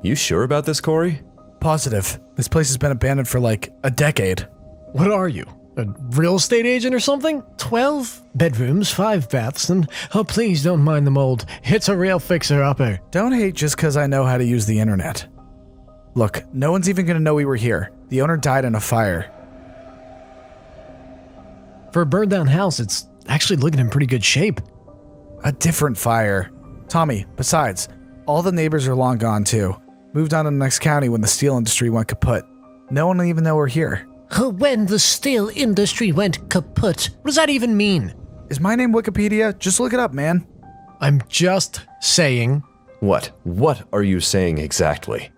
You sure about this, Corey? Positive. This place has been abandoned for like a decade. What are you? A real estate agent or something? 12 bedrooms, 5 baths, and oh please don't mind the mold. It's a real fixer-upper. Don't hate just because I know how to use the internet. Look, no one's even gonna know we were here. The owner died in a fire. For a burned down house, it's actually looking in pretty good shape. A different fire. Tommy, besides, all the neighbors are long gone too. Moved on to the next county when the steel industry went kaput. No one will even know we're here. When the steel industry went kaput. What does that even mean? Is my name Wikipedia? Just look it up, man. I'm just saying. What? What are you saying exactly?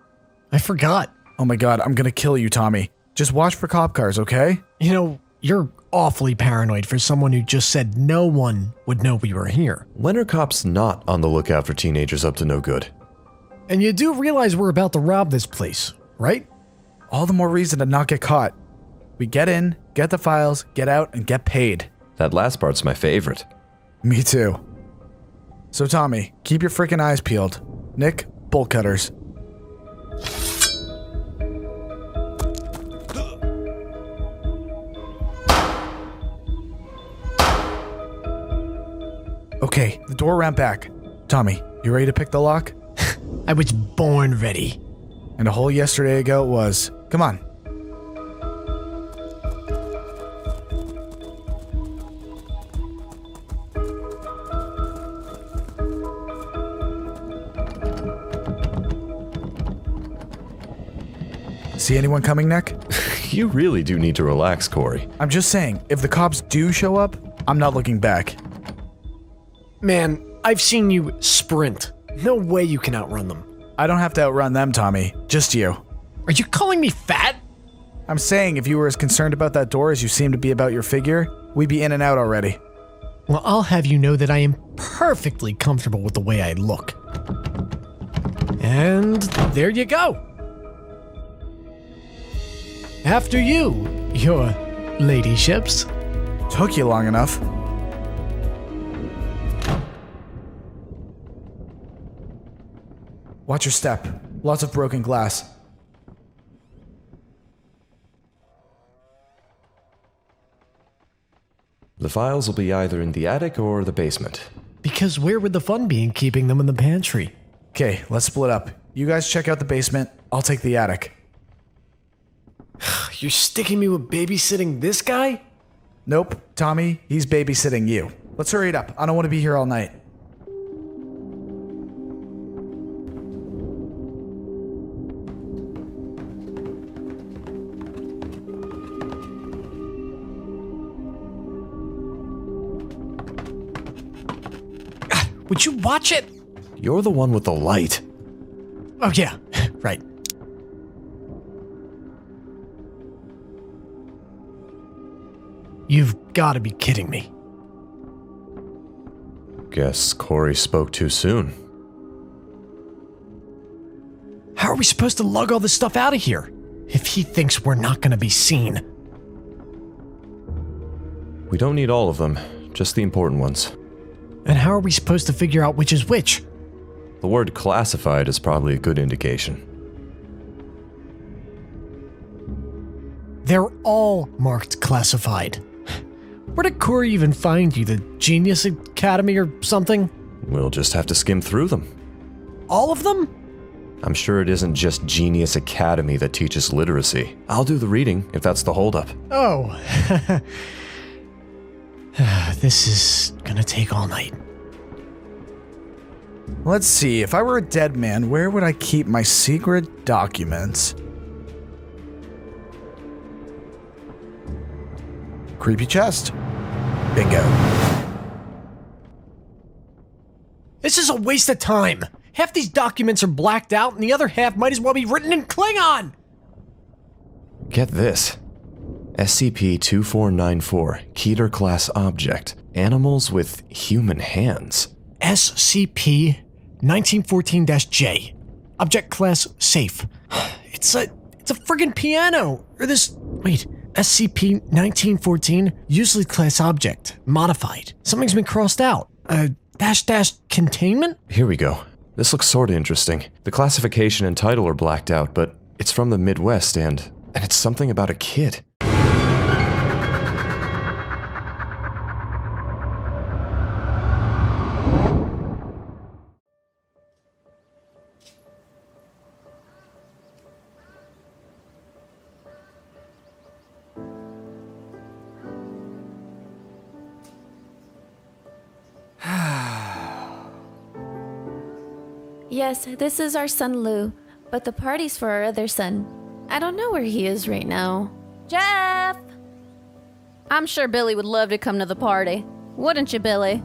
I forgot. Oh my god, I'm gonna kill you, Tommy. Just watch for cop cars, okay? You know, you're awfully paranoid for someone who just said no one would know we were here. When are cops not on the lookout for teenagers up to no good? And you do realize we're about to rob this place, right? All the more reason to not get caught. We get in, get the files, get out, and get paid. That last part's my favorite. Me too. So Tommy, keep your freaking eyes peeled. Nick, bolt cutters. Okay, the door ran back. Tommy, you ready to pick the lock? I was born ready. And a whole yesterday ago it was. Come on. See anyone coming, Nick? You really do need to relax, Corey. I'm just saying, if the cops do show up, I'm not looking back. Man, I've seen you sprint. No way you can outrun them. I don't have to outrun them, Tommy. Just you. Are you calling me fat? I'm saying if you were as concerned about that door as you seem to be about your figure, we'd be in and out already. Well, I'll have you know that I am perfectly comfortable with the way I look. And there you go. After you, your ladyships. Took you long enough. Watch your step. Lots of broken glass. The files will be either in the attic or the basement. Because where would the fun be in keeping them in the pantry? Okay, let's split up. You guys check out the basement. I'll take the attic. You're sticking me with babysitting this guy? Nope, Tommy, he's babysitting you. Let's hurry it up. I don't want to be here all night. Would you watch it? You're the one with the light. Oh yeah, right. You've got to be kidding me. Guess Corey spoke too soon. How are we supposed to lug all this stuff out of here if he thinks we're not going to be seen? We don't need all of them, just the important ones. And how are we supposed to figure out which is which? The word classified is probably a good indication. They're all marked classified. Where did Corey even find you? The Genius Academy or something? We'll just have to skim through them. All of them? I'm sure it isn't just Genius Academy that teaches literacy. I'll do the reading, if that's the holdup. Oh. This is gonna take all night. Let's see, if I were a dead man, where would I keep my secret documents? Creepy chest. Bingo. This is a waste of time. Half these documents are blacked out, and the other half might as well be written in Klingon. Get this. SCP-2494, Keter class object. Animals with human hands. SCP-1914-J. Object class safe. It's a friggin' piano. Or this, wait, SCP-1914, usually class object. Modified. Something's been crossed out. -- containment? Here we go. This looks sorta interesting. The classification and title are blacked out, but it's from the Midwest and it's something about a kid. Yes, this is our son Lou, but the party's for our other son. I don't know where he is right now. Jeff! I'm sure Billy would love to come to the party. Wouldn't you, Billy?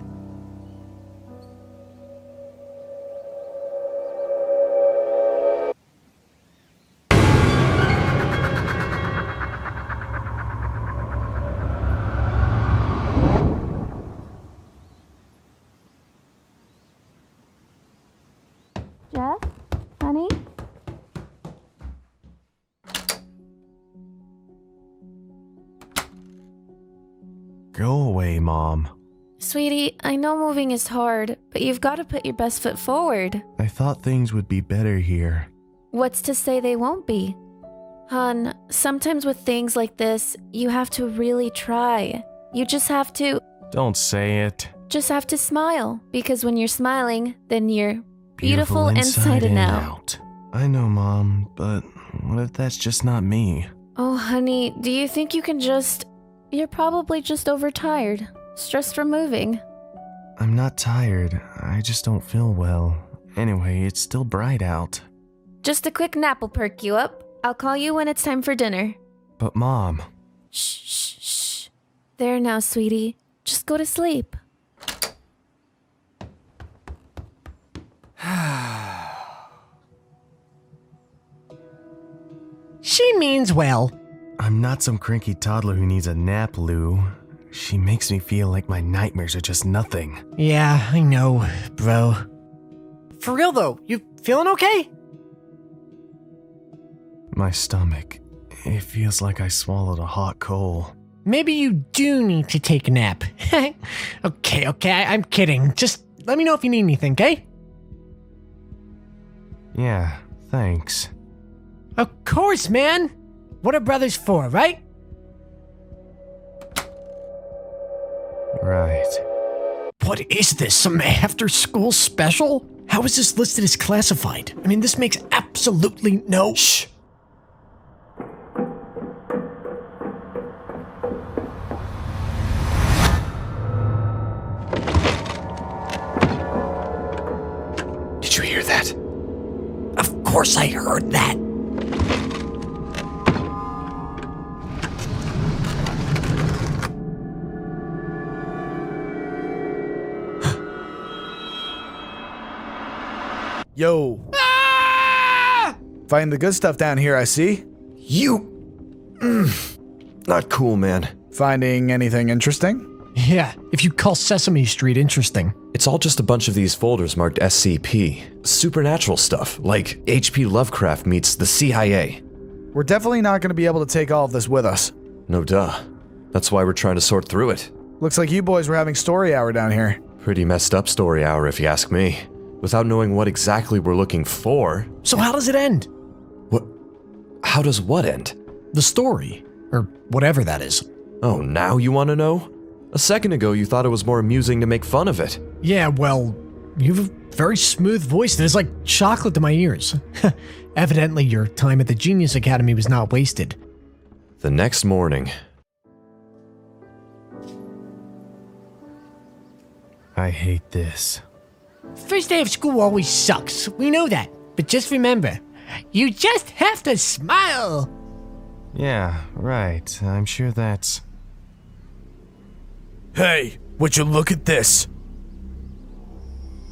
Jeff? Honey? Go away, Mom. Sweetie, I know moving is hard, but you've got to put your best foot forward. I thought things would be better here. What's to say they won't be? Hon, sometimes with things like this, you have to really try. You just have to Don't say it. smile, because when you're smiling, then you're beautiful inside and out. I know, Mom, but what if that's just not me? Oh, honey, do you think you can You're probably just overtired, stressed from moving. I'm not tired. I just don't feel well. Anyway, it's still bright out. Just a quick nap will perk you up. I'll call you when it's time for dinner. But Mom... Shh, shh, shh. There now, sweetie. Just go to sleep. She means well. I'm not some cranky toddler who needs a nap, Lou. She makes me feel like my nightmares are just nothing. Yeah, I know, bro. For real though, you feeling okay? My stomach, it feels like I swallowed a hot coal. Maybe you do need to take a nap. Okay, I'm kidding. Just let me know if you need anything, okay? Yeah, thanks. Of course, man. What are brothers for, right? Right. What is this, some after-school special? How is this listed as classified? I mean, this makes absolutely no... Shh. Did you hear that? Of course I heard that. Yo. Finding the good stuff down here, I see. Not cool, man. Finding anything interesting? Yeah, if you call Sesame Street interesting. It's all just a bunch of these folders marked SCP. Supernatural stuff, like H.P. Lovecraft meets the CIA. We're definitely not going to be able to take all of this with us. No duh. That's why we're trying to sort through it. Looks like you boys were having story hour down here. Pretty messed up story hour if you ask me. Without knowing what exactly we're looking for. So how does it end? What? How does what end? The story. Or whatever that is. Oh, now you want to know? A second ago you thought it was more amusing to make fun of it. Yeah, well, you have a very smooth voice that is like chocolate to my ears. Evidently your time at the Genius Academy was not wasted. The next morning. I hate this. First day of school always sucks. We know that. But just remember, you just have to smile. Yeah, right. I'm sure that's... Hey, would you look at this?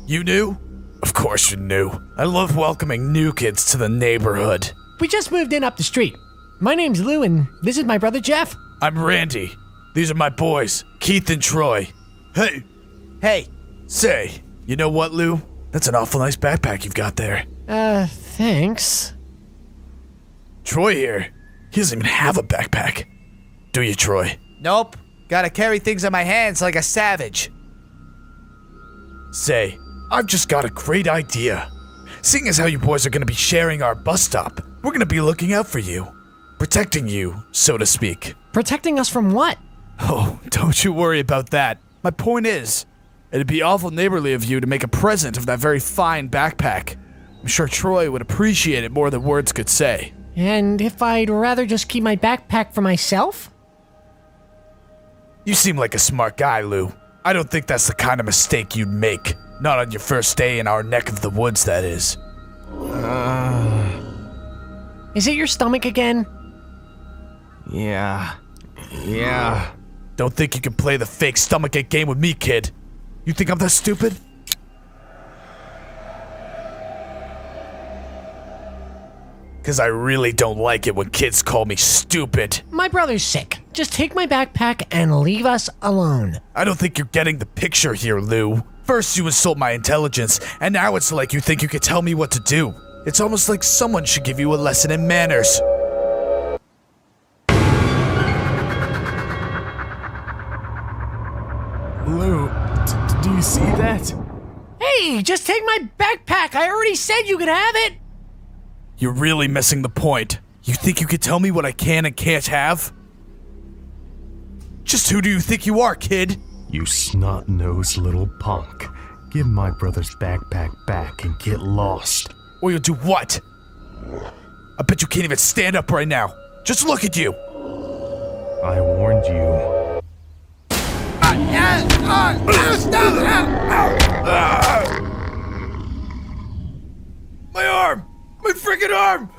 You knew? Of course you knew. I love welcoming new kids to the neighborhood. We just moved in up the street. My name's Lou, and this is my brother Jeff. I'm Randy. These are my boys, Keith and Troy. Hey. Hey. Say, you know what, Lou? That's an awful nice backpack you've got there. Thanks. Troy here. He doesn't even have a backpack. Do you, Troy? Nope. Gotta carry things in my hands like a savage. Say, I've just got a great idea. Seeing as how you boys are gonna be sharing our bus stop, we're gonna be looking out for you. Protecting you, so to speak. Protecting us from what? Oh, don't you worry about that. My point is, it'd be awful neighborly of you to make a present of that very fine backpack. I'm sure Troy would appreciate it more than words could say. And if I'd rather just keep my backpack for myself? You seem like a smart guy, Lou. I don't think that's the kind of mistake you'd make. Not on your first day in our neck of the woods, that is. Is it your stomach again? Yeah. Don't think you can play the fake stomachache game with me, kid. You think I'm that stupid? Cause I really don't like it when kids call me stupid. My brother's sick. Just take my backpack and leave us alone. I don't think you're getting the picture here, Lou. First you insult my intelligence, and now it's like you think you can tell me what to do. It's almost like someone should give you a lesson in manners. Lou, do you see that? Hey, just take my backpack. I already said you could have it. You're really missing the point. You think you can tell me what I can and can't have? Just who do you think you are, kid? You snot-nosed little punk. Give my brother's backpack back and get lost. Or you'll do what? I bet you can't even stand up right now. Just look at you. I warned you. My arm! My freaking arm!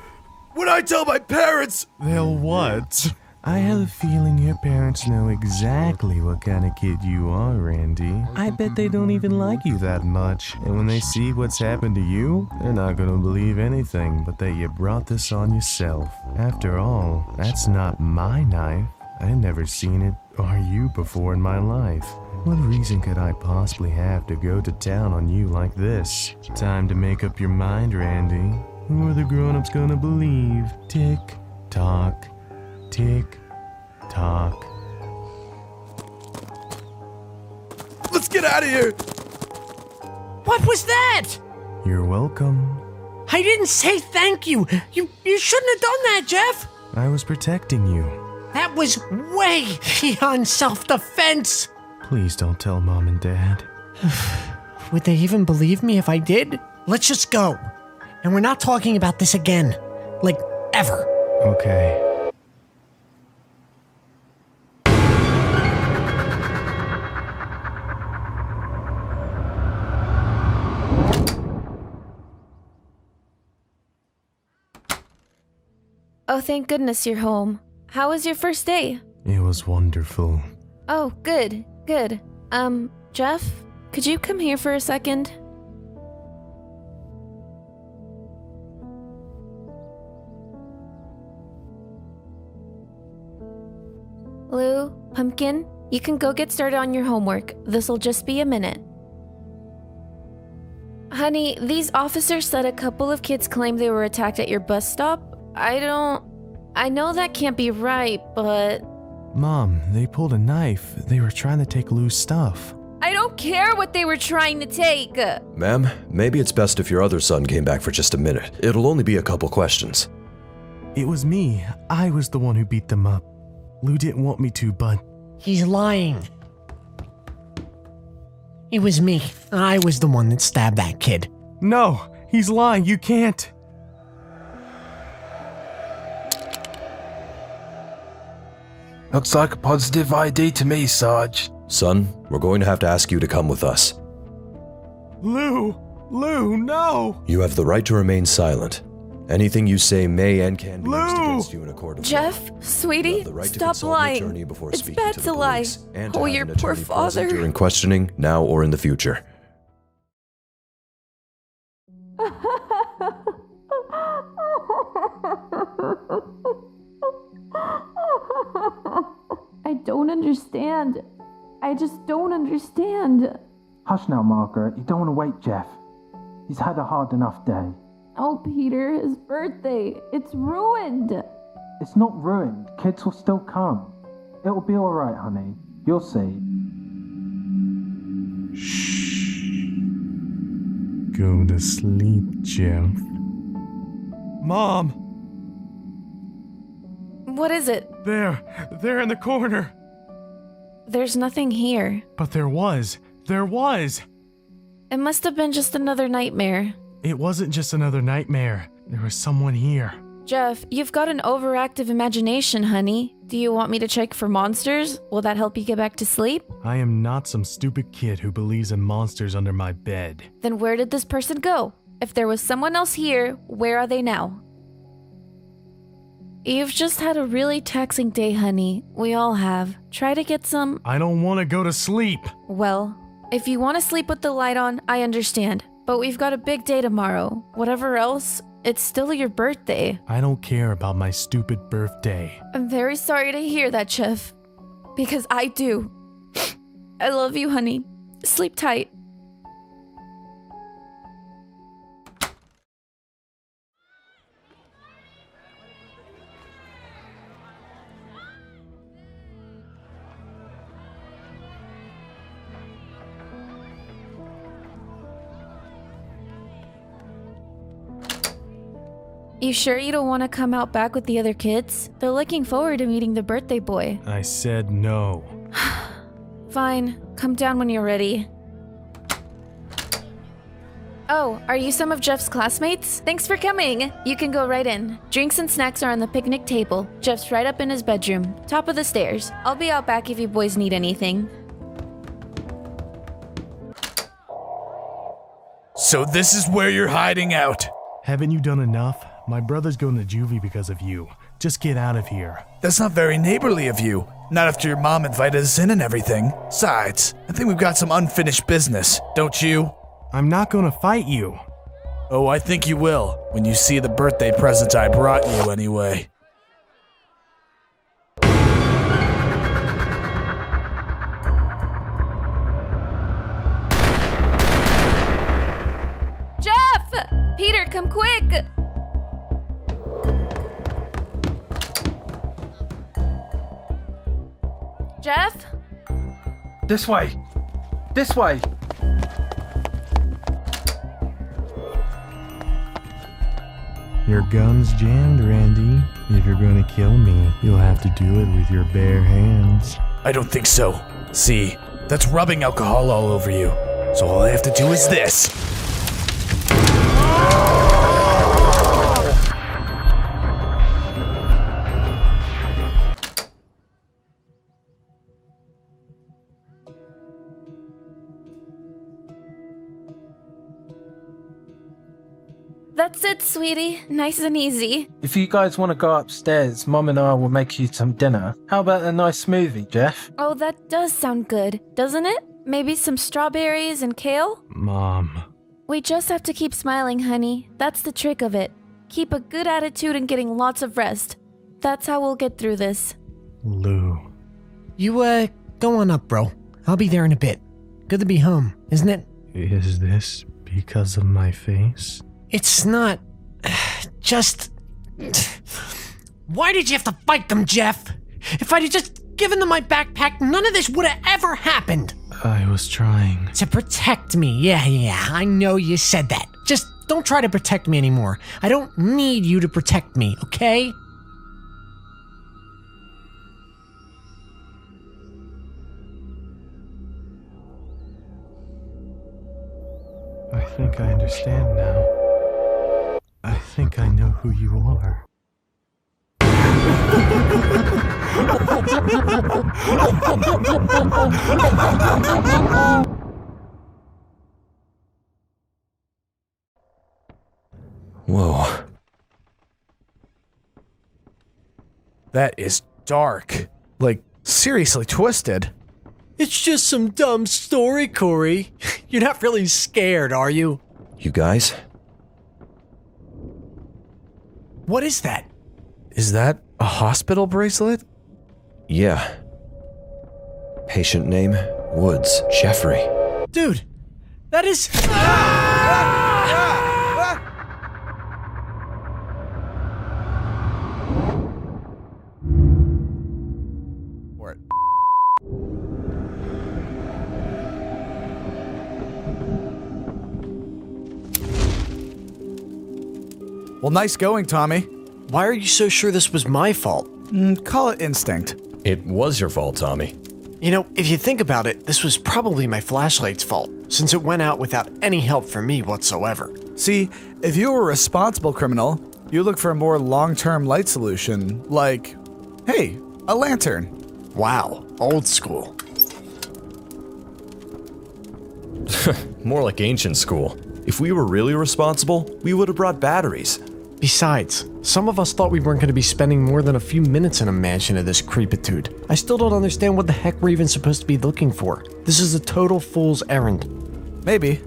When I tell my parents... They'll what? I have a feeling your parents know exactly what kind of kid you are, Randy. I bet they don't even like you that much. And when they see what's happened to you, they're not gonna believe anything but that you brought this on yourself. After all, that's not my knife. I've never seen it or you before in my life. What reason could I possibly have to go to town on you like this? Time to make up your mind, Randy. Who are the grown-ups gonna believe? Tick, tock, tick, tock. Let's get out of here! What was that? You're welcome. I didn't say thank you. You shouldn't have done that, Jeff. I was protecting you. That was way beyond self-defense. Please don't tell Mom and Dad. Would they even believe me if I did? Let's just go. And we're not talking about this again. Like, ever. Okay. Oh, thank goodness you're home. How was your first day? It was wonderful. Oh, good, good. Jeff, could you come here for a second? Lou, Pumpkin, you can go get started on your homework. This'll just be a minute. Honey, these officers said a couple of kids claimed they were attacked at your bus stop. I know that can't be right, but... Mom, they pulled a knife. They were trying to take Lou's stuff. I don't care what they were trying to take. Ma'am, maybe it's best if your other son came back for just a minute. It'll only be a couple questions. It was me. I was the one who beat them up. Lou didn't want me to, but... He's lying. It was me. I was the one that stabbed that kid. No, he's lying. You can't. Looks like a positive ID to me, Sarge. Son, we're going to have to ask you to come with us. Lou, no! You have the right to remain silent. Anything you say may and can be used against you in a court of law. Jeff, sweetie, stop lying. It's bad to lie. Oh, your poor father. During questioning, now or in the future. I don't understand. I just don't understand. Hush now, Margaret. You don't want to wake Jeff. He's had a hard enough day. Oh, Peter, his birthday. It's ruined. It's not ruined. Kids will still come. It'll be alright, honey. You'll see. Shh. Go to sleep, Jeff. Mom! What is it? There in the corner. There's nothing here. But there was. It must have been just another nightmare. It wasn't just another nightmare. There was someone here. Jeff, you've got an overactive imagination, honey. Do you want me to check for monsters? Will that help you get back to sleep? I am not some stupid kid who believes in monsters under my bed. Then where did this person go? If there was someone else here, where are they now? You've just had a really taxing day, honey. We all have. Try to get some... I don't want to go to sleep. Well, if you want to sleep with the light on, I understand. But we've got a big day tomorrow. Whatever else, it's still your birthday. I don't care about my stupid birthday. I'm very sorry to hear that, Jeff. Because I do. I love you, honey. Sleep tight. You sure you don't want to come out back with the other kids? They're looking forward to meeting the birthday boy. I said no. Fine. Come down when you're ready. Oh, are you some of Jeff's classmates? Thanks for coming. You can go right in. Drinks and snacks are on the picnic table. Jeff's right up in his bedroom, top of the stairs. I'll be out back if you boys need anything. So this is where you're hiding out. Haven't you done enough? My brother's going to juvie because of you. Just get out of here. That's not very neighborly of you. Not after your mom invited us in and everything. Besides, I think we've got some unfinished business, don't you? I'm not going to fight you. Oh, I think you will, when you see the birthday present I brought you anyway. Jeff! Peter, come quick! Jeff? This way! This way! Your gun's jammed, Randy. If you're going to kill me, you'll have to do it with your bare hands. I don't think so. See, that's rubbing alcohol all over you. So all I have to do is this. That's it, sweetie. Nice and easy. If you guys want to go upstairs, Mom and I will make you some dinner. How about a nice smoothie, Jeff? Oh, that does sound good, doesn't it? Maybe some strawberries and kale? Mom. We just have to keep smiling, honey. That's the trick of it. Keep a good attitude and getting lots of rest. That's how we'll get through this. Lou. You, go on up, bro. I'll be there in a bit. Good to be home, isn't it? Is this because of my face? It's not... just... Why did you have to fight them, Jeff? If I'd have just given them my backpack, none of this would have ever happened. I was trying. To protect me. Yeah, I know you said that. Just don't try to protect me anymore. I don't need you to protect me, okay? I think I understand now. I think I know who you are. Whoa. That is dark. Like, seriously twisted. It's just some dumb story, Corey. You're not really scared, are you? You guys? What is that? Is that a hospital bracelet? Yeah. Patient name, Woods, Jeffrey. Dude, that is... Well, nice going, Tommy. Why are you so sure this was my fault? Call it instinct. It was your fault, Tommy. You know, if you think about it, this was probably my flashlight's fault, since it went out without any help from me whatsoever. See, if you were a responsible criminal, you look for a more long-term light solution, like, hey, a lantern. Wow, old school. More like ancient school. If we were really responsible, we would have brought batteries. Besides, some of us thought we weren't going to be spending more than a few minutes in a mansion of this creepitude. I still don't understand what the heck we're even supposed to be looking for. This is a total fool's errand. Maybe,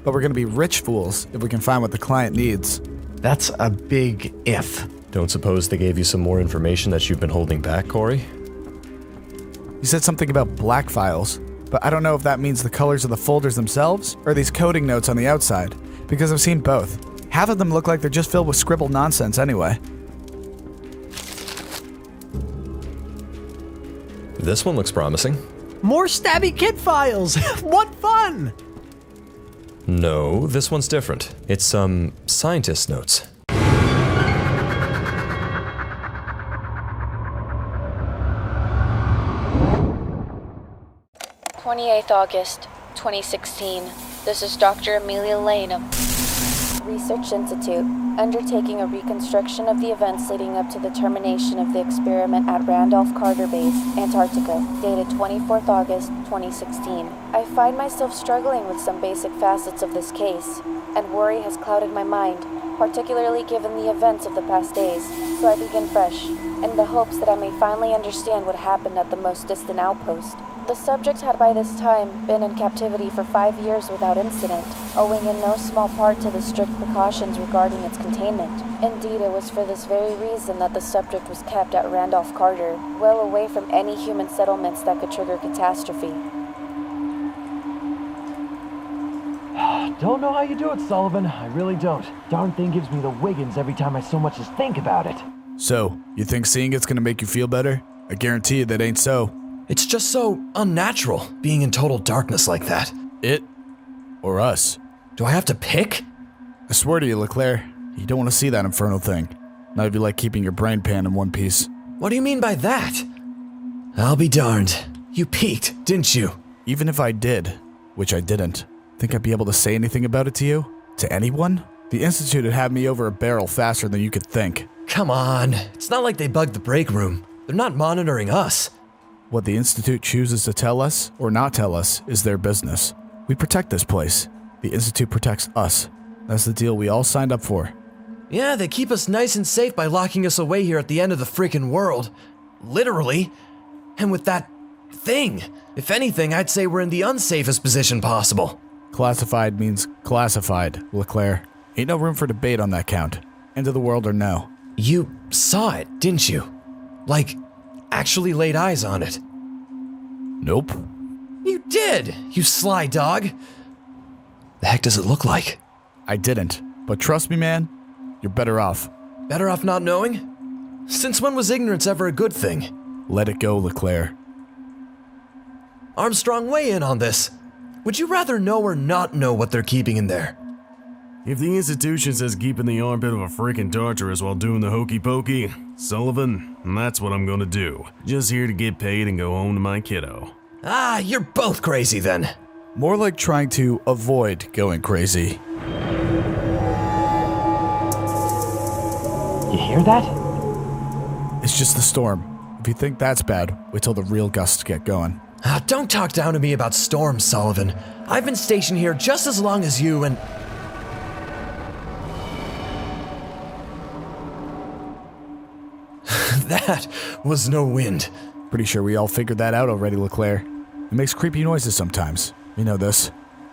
but we're gonna be rich fools if we can find what the client needs. That's a big if. Don't suppose they gave you some more information that you've been holding back, Corey? You said something about black files, but I don't know if that means the colors of the folders themselves or these coding notes on the outside, because I've seen both. Half of them look like they're just filled with scribbled nonsense anyway. This one looks promising. More stabby kid files! What fun! No, this one's different. It's scientist notes. 28th August, 2016. This is Dr. Amelia Lane of Research Institute, undertaking a reconstruction of the events leading up to the termination of the experiment at Randolph Carter Base, Antarctica, dated 24th August, 2016. I find myself struggling with some basic facets of this case, and worry has clouded my mind, particularly given the events of the past days, so I begin fresh, in the hopes that I may finally understand what happened at the most distant outpost. The subject had by this time been in captivity for 5 years without incident, owing in no small part to the strict precautions regarding its containment. Indeed, it was for this very reason that the subject was kept at Randolph Carter, well away from any human settlements that could trigger catastrophe. Don't know how you do it, Sullivan. I really don't. Darn thing gives me the Wiggins every time I so much as think about it. So, you think seeing it's gonna make you feel better? I guarantee you that ain't so. It's just so unnatural, being in total darkness like that. It or us? Do I have to pick? I swear to you, LeClaire, you don't want to see that infernal thing. Not if you like keeping your brain pan in one piece. What do you mean by that? I'll be darned. You peeked, didn't you? Even if I did, which I didn't, think I'd be able to say anything about it to you? To anyone? The Institute had had me over a barrel faster than you could think. Come on, it's not like they bugged the break room. They're not monitoring us. What the Institute chooses to tell us or not tell us is their business. We protect this place. The Institute protects us. That's the deal we all signed up for. Yeah, they keep us nice and safe by locking us away here at the end of the freaking world. Literally. And with that thing. If anything, I'd say we're in the unsafest position possible. Classified means classified, LeClaire. Ain't no room for debate on that count. End of the world or no. You saw it, didn't you? Like, actually laid eyes on it. Nope. You did, you sly dog. The heck does it look like? I didn't. But trust me, man, you're better off. Better off not knowing? Since when was ignorance ever a good thing? Let it go, LeClaire. Armstrong, weigh in on this. Would you rather know or not know what they're keeping in there? If the institution says keeping the armpit of a freaking torturous while doing the hokey pokey, Sullivan, that's what I'm gonna do. Just here to get paid and go home to my kiddo. Ah, you're both crazy then. More like trying to avoid going crazy. You hear that? It's just the storm. If you think that's bad, wait till the real gusts get going. Ah, don't talk down to me about storms, Sullivan. I've been stationed here just as long as you and... That was no wind. Pretty sure we all figured that out already, 𝚑𝚑𝚑. It makes creepy noises sometimes. We know this.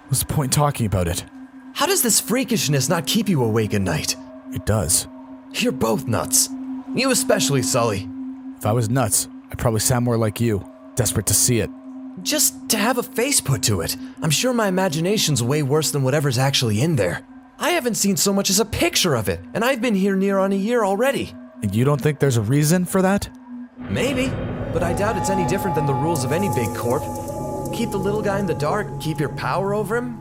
What's the point in talking about it? How does this freakishness not keep you awake at night? It does. You're both nuts. You especially, Sully. If I was nuts, I'd probably sound more like you. Desperate to see it. Just to have a face put to it. I'm sure my imagination's way worse than whatever's actually in there. I haven't seen so much as a picture of it, and I've been here near on a year already. And you don't think there's a reason for that? Maybe, but I doubt it's any different than the rules of any big corp. Keep the little guy in the dark, keep your power over him.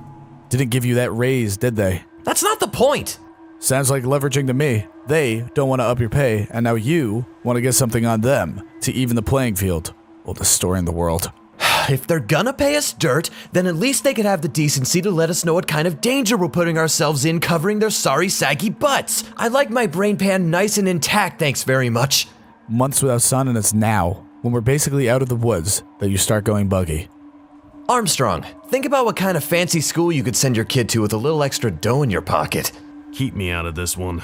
Didn't give you that raise, did they? That's not the point. Sounds like leveraging to me. They don't want to up your pay, and now you want to get something on them to even the playing field. Oldest story in the world. If they're gonna pay us dirt, then at least they could have the decency to let us know what kind of danger we're putting ourselves in covering their sorry, saggy butts. I like my brain pan nice and intact, thanks very much. Months without sun, and it's now, when we're basically out of the woods, that you start going buggy. Armstrong, think about what kind of fancy school you could send your kid to with a little extra dough in your pocket. Keep me out of this one.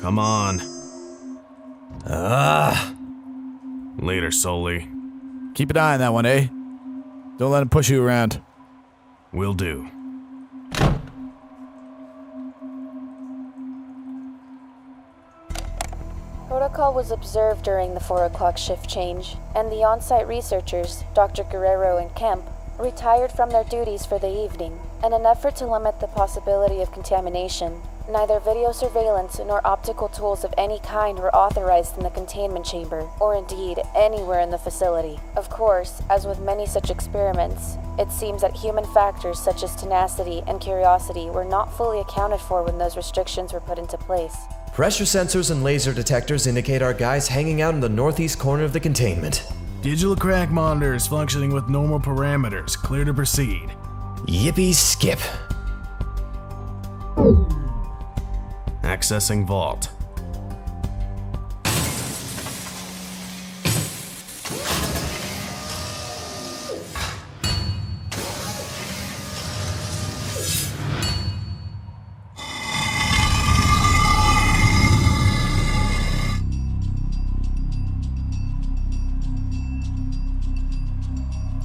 Come on. Later, Sully. Keep an eye on that one, eh? Don't let him push you around. Will do. Protocol was observed during the 4 o'clock shift change, and the on-site researchers, Dr. Guerrero and Kemp, retired from their duties for the evening. In an effort to limit the possibility of contamination, neither video surveillance nor optical tools of any kind were authorized in the containment chamber, or indeed anywhere in the facility. Of course, as with many such experiments, it seems that human factors such as tenacity and curiosity were not fully accounted for when those restrictions were put into place. Pressure sensors and laser detectors indicate our guys hanging out in the northeast corner of the containment. Digital crack monitor is functioning with normal parameters. Clear to proceed. Yippee skip. Accessing vault.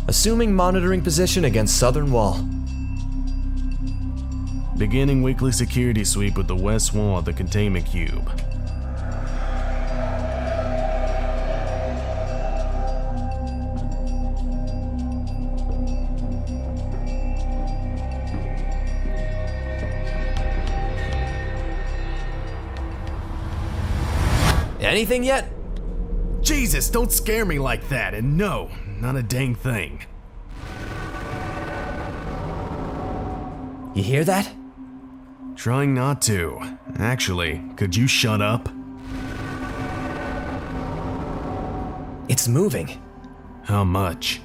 Assuming monitoring position against southern wall. Beginning weekly security sweep with the west wall of the containment cube. Anything yet? Jesus, don't scare me like that, and no, not a dang thing. You hear that? Trying not to. Actually, could you shut up? It's moving. How much?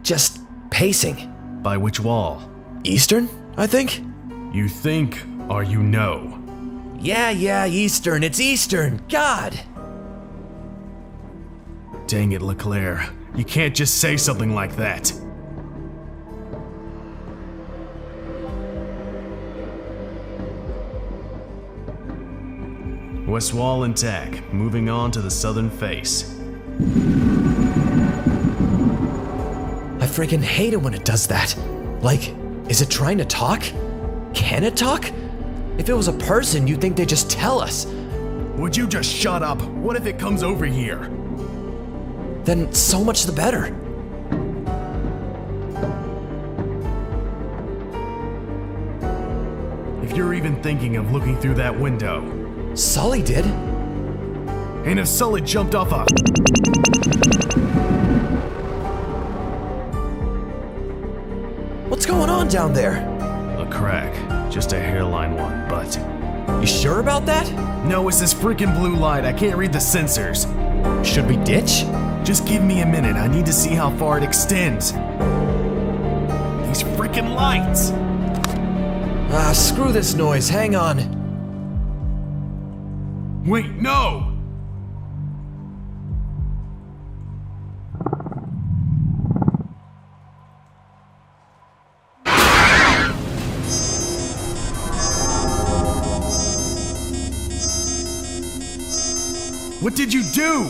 Just pacing. By which wall? Eastern, I think? You think, or you know? Yeah, Eastern. It's Eastern. God! Dang it, 𝚑𝚑𝚑. You can't just say something like that. West wall intact. Moving on to the southern face. I freaking hate it when it does that. Like, is it trying to talk? Can it talk? If it was a person, you'd think they'd just tell us. Would you just shut up? What if it comes over here? Then so much the better. If you're even thinking of looking through that window. Sully did. And if Sully jumped off a... What's going on down there? A crack. Just a hairline one, but... You sure about that? No, it's this freaking blue light. I can't read the sensors. Should we ditch? Just give me a minute. I need to see how far it extends. These freaking lights! Screw this noise. Hang on. Wait, no! What did you do?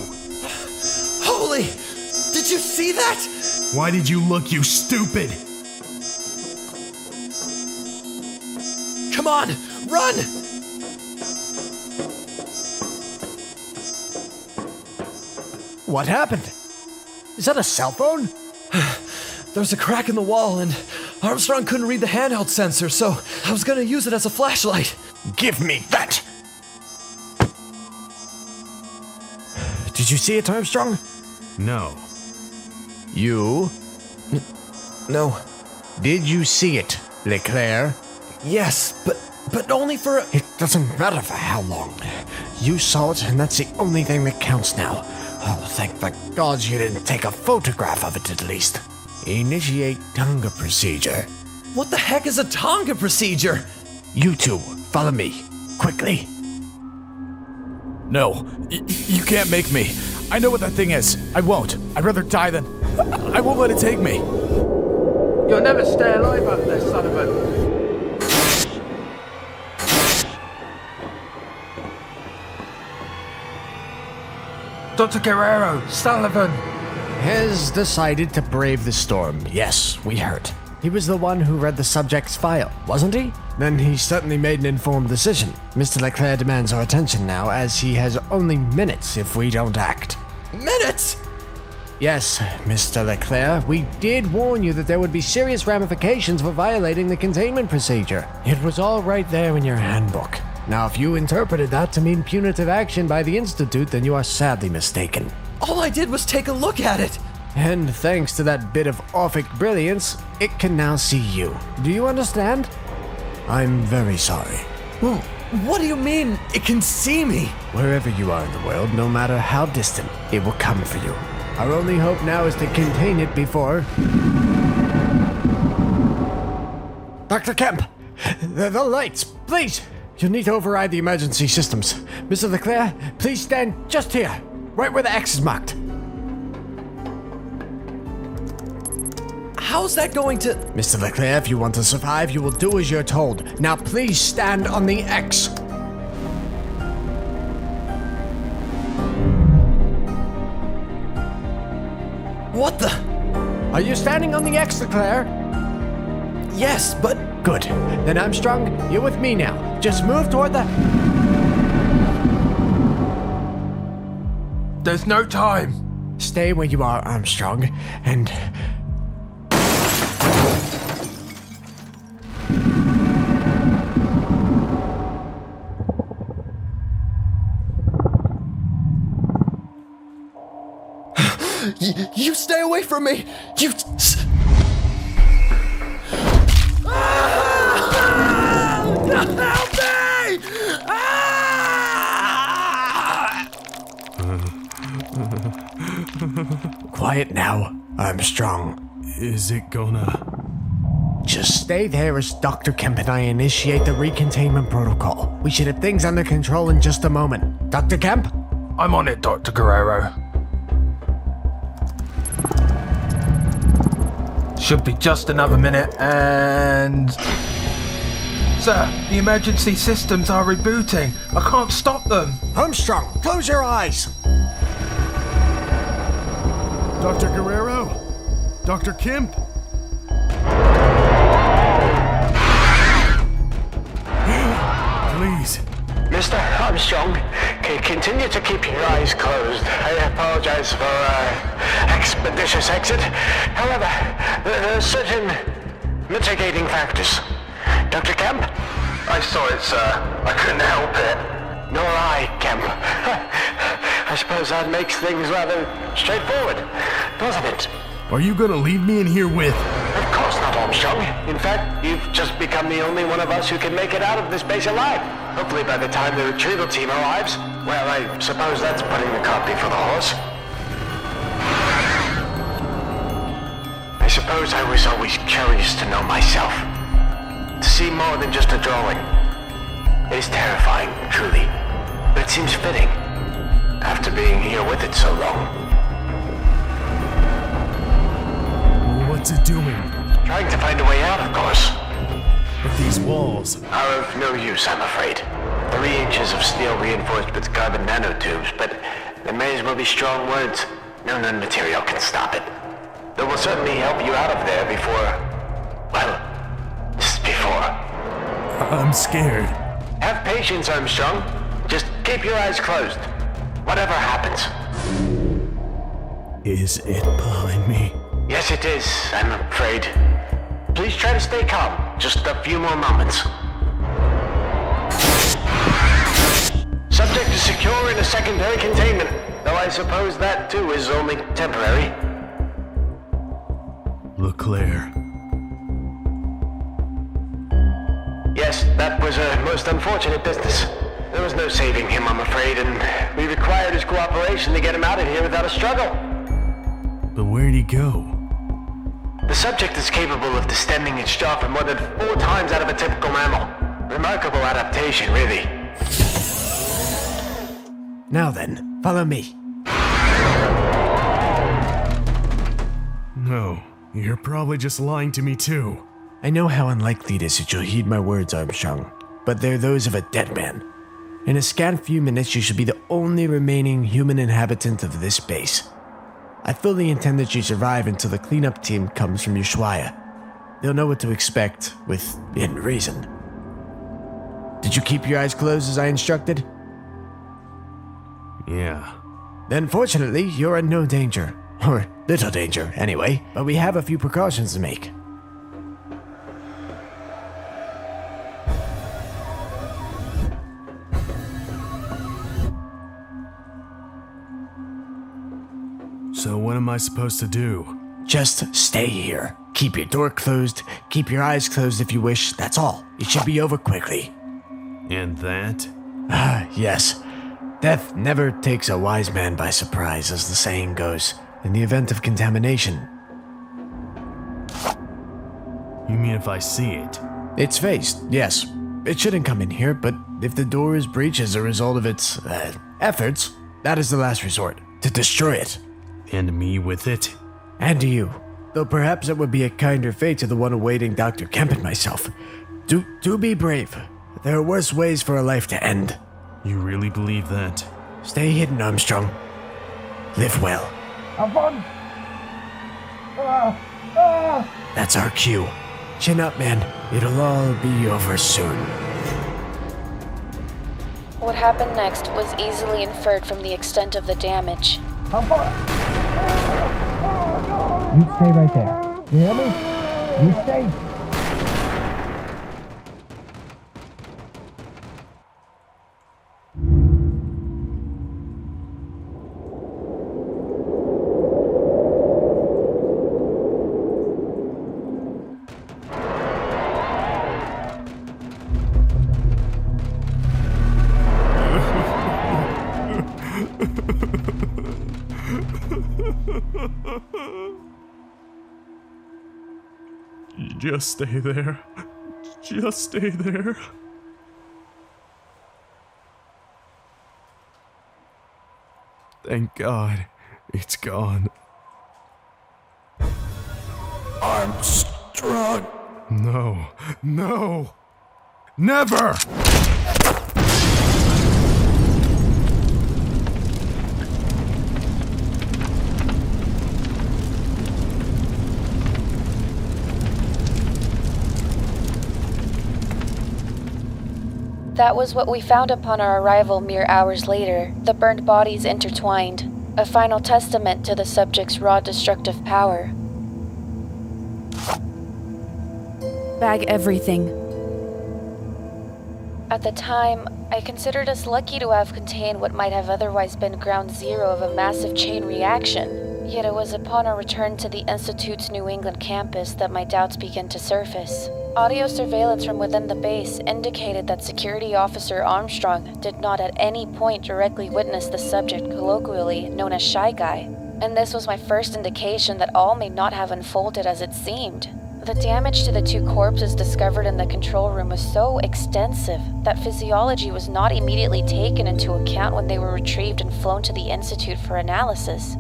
Holy! Did you see that? Why did you look, you stupid? Come on, run! What happened? Is that a cell phone? There's a crack in the wall, and Armstrong couldn't read the handheld sensor, so I was gonna use it as a flashlight. Give me that! Did you see it, Armstrong? No. You? No. Did you see it, Leclerc? Yes, but only for a... It doesn't matter for how long. You saw it, and that's the only thing that counts now. Oh, thank the gods you didn't take a photograph of it, at least. Initiate Tonga procedure. What the heck is a Tonga procedure? You two, follow me. Quickly. No, you can't make me. I know what that thing is. I won't. I'd rather die than... I won't let it take me. You'll never stay alive up there, son of a... Dr. Guerrero, Sullivan. Has decided to brave the storm. Yes, we heard. He was the one who read the subject's file, wasn't he? Then he certainly made an informed decision. Mr. Leclerc demands our attention now, as he has only minutes if we don't act. Minutes? Yes, Mr. Leclerc, we did warn you that there would be serious ramifications for violating the containment procedure. It was all right there in your handbook. Now, if you interpreted that to mean punitive action by the Institute, then you are sadly mistaken. All I did was take a look at it. And thanks to that bit of Orphic brilliance, it can now see you. Do you understand? I'm very sorry. Well, what do you mean, it can see me? Wherever you are in the world, no matter how distant, it will come for you. Our only hope now is to contain it before... Dr. Kemp! The lights, please! You'll need to override the emergency systems. Mr. Leclerc, please stand just here, right where the X is marked. How's that going to... Mr. Leclerc, if you want to survive, you will do as you're told. Now please stand on the X. What the... Are you standing on the X, Leclerc? Yes, but... Good. Then Armstrong, you're with me now. Just move toward the... There's no time. Stay where you are, Armstrong, and... You stay away from me! You... Help me! Quiet now, Armstrong. Is it gonna... Just stay there as Dr. Kemp and I initiate the recontainment protocol. We should have things under control in just a moment. Dr. Kemp? I'm on it, Dr. Guerrero. Should be just another minute, and... Sir, the emergency systems are rebooting. I can't stop them. Armstrong, close your eyes. Dr. Guerrero? Dr. Kemp? Please. Mr. Armstrong, continue to keep your eyes closed. I apologize for expeditious exit. However, there are certain mitigating factors. Dr. Kemp? I saw it, sir. I couldn't help it. Nor I, Kemp. I suppose that makes things rather straightforward, doesn't it? Are you gonna leave me in here with... Of course not, Armstrong. In fact, you've just become the only one of us who can make it out of this base alive. Hopefully by the time the retrieval team arrives, well, I suppose that's putting the cart before the horse. I suppose I was always curious to know myself. To see more than just a drawing. It is terrifying, truly. But it seems fitting, after being here with it so long. What's it doing? Trying to find a way out, of course. But these walls... Are of no use, I'm afraid. 3 inches of steel reinforced with carbon nanotubes, but It may as well be strong words. No known material can stop it. That will certainly help you out of there before... well, just before. I'm scared. Have patience, Armstrong. Just keep your eyes closed. Whatever happens. Is it pulling me? Yes, it is, I'm afraid. Please try to stay calm. Just a few more moments. Subject is secure in a secondary containment, though I suppose that too is only temporary. LeClaire. Yes, that was a most unfortunate business. There was no saving him, I'm afraid, and we required his cooperation to get him out of here without a struggle. But where'd he go? The subject is capable of distending its jaw for more than 4 times out of a typical mammal. Remarkable adaptation, really. Now then, follow me. No, you're probably just lying to me too. I know how unlikely it is that you'll heed my words, Armstrong, but they're those of a dead man. In a scant few minutes, you should be the only remaining human inhabitant of this base. I fully intend that you survive until the cleanup team comes from Ushuaia. They'll know what to expect, within reason. Did you keep your eyes closed as I instructed? Yeah. Then fortunately, you're in no danger. Or little danger, anyway. But we have a few precautions to make. So what am I supposed to do? Just stay here. Keep your door closed. Keep your eyes closed if you wish. That's all. It should be over quickly. And that? Yes. Death never takes a wise man by surprise, as the saying goes. In the event of contamination. You mean if I see it? It's phased, yes. It shouldn't come in here, but if the door is breached as a result of its, efforts, that is the last resort. To destroy it. And me with it? And you. Though perhaps it would be a kinder fate to the one awaiting Dr. Kemp and myself. Do be brave. There are worse ways for a life to end. You really believe that? Stay hidden, Armstrong. Live well. That's our cue. Chin up, man. It'll all be over soon. What happened next was easily inferred from the extent of the damage. You stay right there. You hear me? You stay. Just stay there. Just stay there. Thank God, it's gone. Armstrong. No, no, never! That was what we found upon our arrival mere hours later, the burned bodies intertwined, a final testament to the subject's raw destructive power. Bag everything. At the time, I considered us lucky to have contained what might have otherwise been ground zero of a massive chain reaction. Yet it was upon our return to the Institute's New England campus that my doubts began to surface. Audio surveillance from within the base indicated that Security Officer Armstrong did not at any point directly witness the subject colloquially known as Shy Guy, and this was my first indication that all may not have unfolded as it seemed. The damage to the 2 corpses discovered in the control room was so extensive that physiology was not immediately taken into account when they were retrieved and flown to the Institute for analysis.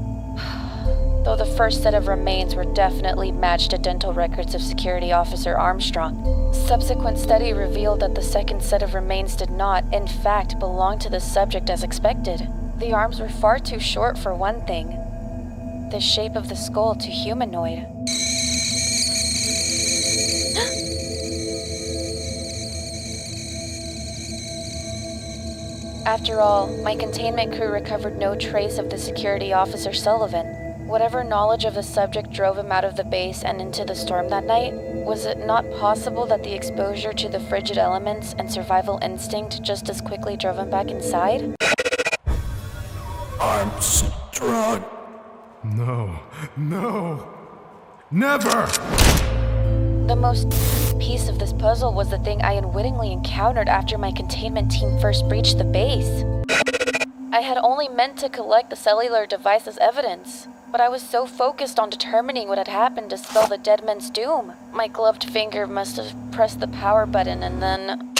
Though the first set of remains were definitely matched to dental records of Security Officer Armstrong, subsequent study revealed that the second set of remains did not, in fact, belong to the subject as expected. The arms were far too short for one thing. The shape of the skull too humanoid. After all, my containment crew recovered no trace of the security officer Sullivan. Whatever knowledge of the subject drove him out of the base and into the storm that night, was it not possible that the exposure to the frigid elements and survival instinct just as quickly drove him back inside? I'm strong. No. No. Never! The most piece of this puzzle was the thing I unwittingly encountered after my containment team first breached the base. I had only meant to collect the cellular device as evidence, but I was so focused on determining what had happened to spell the dead man's doom. My gloved finger must have pressed the power button and then...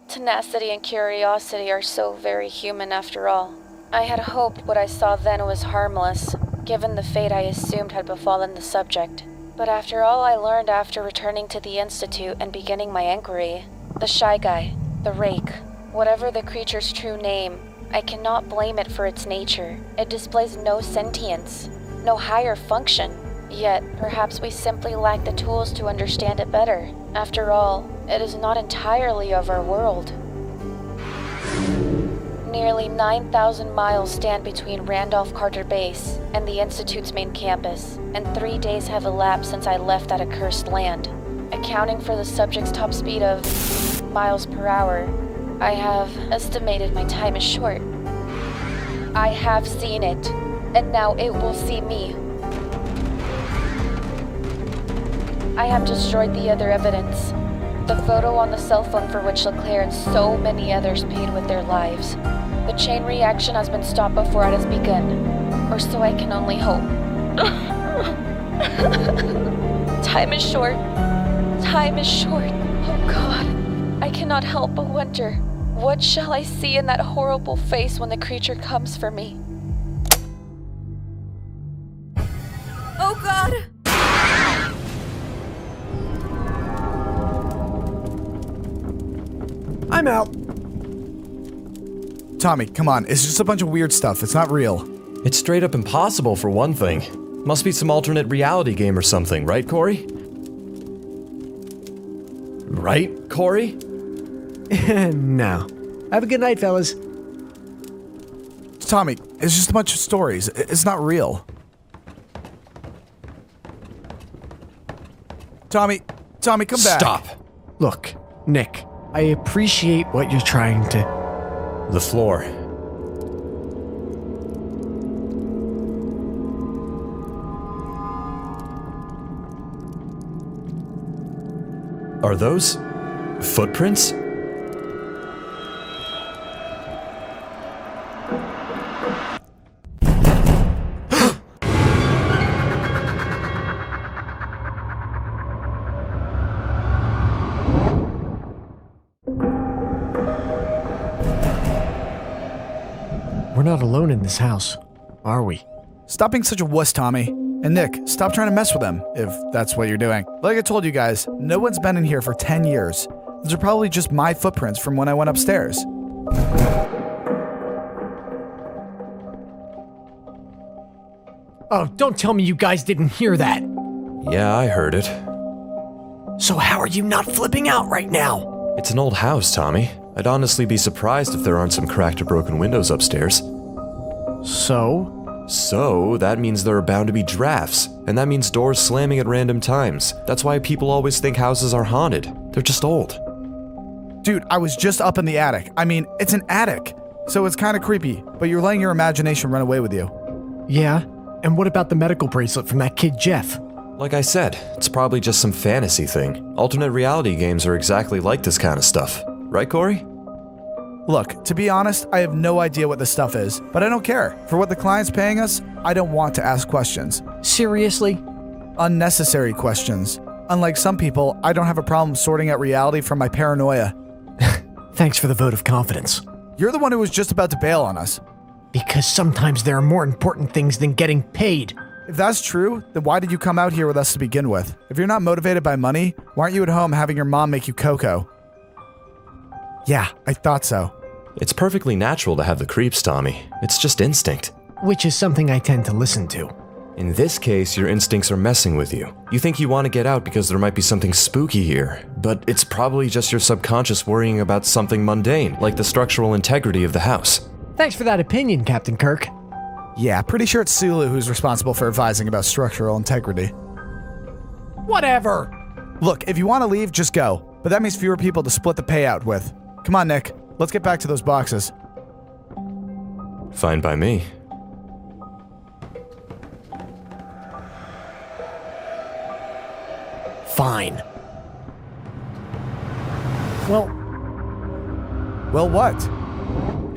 Tenacity and curiosity are so very human after all. I had hoped what I saw then was harmless, given the fate I assumed had befallen the subject. But after all I learned after returning to the Institute and beginning my inquiry, the Shy Guy, the Rake, whatever the creature's true name, I cannot blame it for its nature. It displays no sentience, no higher function. Yet, perhaps we simply lack the tools to understand it better. After all, it is not entirely of our world. Nearly 9,000 miles stand between Randolph Carter Base and the Institute's main campus, and 3 days have elapsed since I left that accursed land. Accounting for the subject's top speed of miles per hour, I have estimated my time is short. I have seen it, and now it will see me. I have destroyed the other evidence. The photo on the cell phone for which Leclerc and so many others paid with their lives. The chain reaction has been stopped before it has begun, or so I can only hope. Time is short. Time is short. Oh God, I cannot help but wonder, what shall I see in that horrible face when the creature comes for me? Oh God! I'm out. Tommy, come on. It's just a bunch of weird stuff. It's not real. It's straight up impossible for one thing. Must be some alternate reality game or something, right, Corey? Right, Corey? No. Have a good night, fellas. Tommy, it's just a bunch of stories. It's not real. Tommy, come back. Stop. Look, Nick, I appreciate what you're trying to... The floor. Are those footprints? We're not alone in this house, are we? Stop being such a wuss, Tommy. And Nick, stop trying to mess with them, if that's what you're doing. Like I told you guys, no one's been in here for 10 years. Those are probably just my footprints from when I went upstairs. Oh, don't tell me you guys didn't hear that. Yeah, I heard it. So how are you not flipping out right now? It's an old house, Tommy. I'd honestly be surprised if there aren't some cracked or broken windows upstairs. So? So, that means there are bound to be drafts, and that means doors slamming at random times. That's why people always think houses are haunted. They're just old. Dude, I was just up in the attic. I mean, it's an attic. So it's kind of creepy, but you're letting your imagination run away with you. Yeah? And what about the medical bracelet from that kid Jeff? Like I said, it's probably just some fantasy thing. Alternate reality games are exactly like this kind of stuff. Right, Corey? Look, to be honest, I have no idea what this stuff is, but I don't care. For what the client's paying us, I don't want to ask questions. Seriously? Unnecessary questions. Unlike some people, I don't have a problem sorting out reality from my paranoia. Thanks for the vote of confidence. You're the one who was just about to bail on us. Because sometimes there are more important things than getting paid. If that's true, then why did you come out here with us to begin with? If you're not motivated by money, why aren't you at home having your mom make you cocoa? Yeah, I thought so. It's perfectly natural to have the creeps, Tommy. It's just instinct. Which is something I tend to listen to. In this case, your instincts are messing with you. You think you want to get out because there might be something spooky here, but it's probably just your subconscious worrying about something mundane, like the structural integrity of the house. Thanks for that opinion, Captain Kirk. Yeah, pretty sure it's Sulu who's responsible for advising about structural integrity. Whatever! Look, if you want to leave, just go. But that means fewer people to split the payout with. Come on, Nick. Let's get back to those boxes. Fine by me. Fine. Well, what?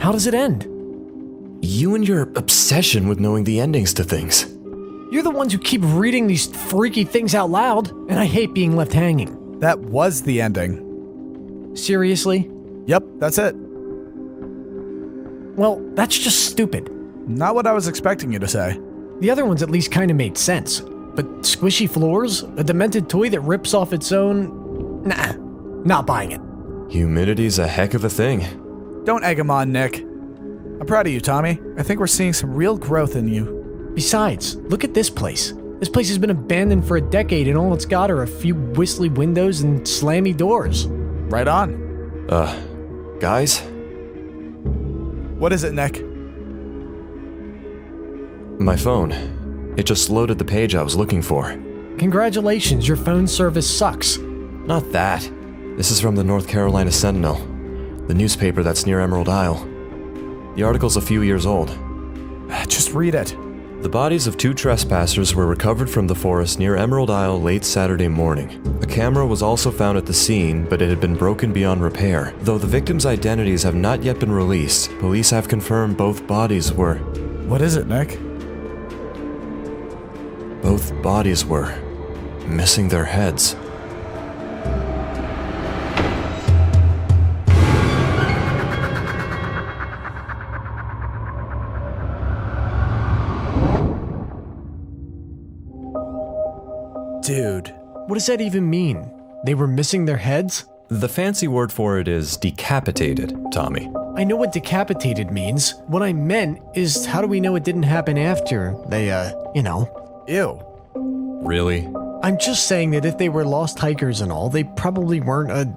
how does it end? You and your obsession with knowing the endings to things. You're the ones who keep reading these freaky things out loud, and I hate being left hanging. That was the ending. Seriously? Yep, that's it. Well, that's just stupid. Not what I was expecting you to say. The other ones at least kind of made sense. But squishy floors? A demented toy that rips off its own? Nah, not buying it. Humidity's a heck of a thing. Don't egg him on, Nick. I'm proud of you, Tommy. I think we're seeing some real growth in you. Besides, look at this place. This place has been abandoned for a decade and all it's got are a few whistly windows and slammy doors. Right on. Guys? What is it, Nick? My phone. It just loaded the page I was looking for. Congratulations, your phone service sucks. Not that. This is from the North Carolina Sentinel, the newspaper that's near Emerald Isle. The article's a few years old. Just read it. The bodies of 2 trespassers were recovered from the forest near Emerald Isle late Saturday morning. A camera was also found at the scene, but it had been broken beyond repair. Though the victims' identities have not yet been released, police have confirmed both bodies were... What is it, Nick? Both bodies were missing their heads. Dude. What does that even mean? They were missing their heads? The fancy word for it is decapitated, Tommy. I know what decapitated means. What I meant is, how do we know it didn't happen after they, Ew. Really? I'm just saying that if they were lost hikers and all, they probably weren't,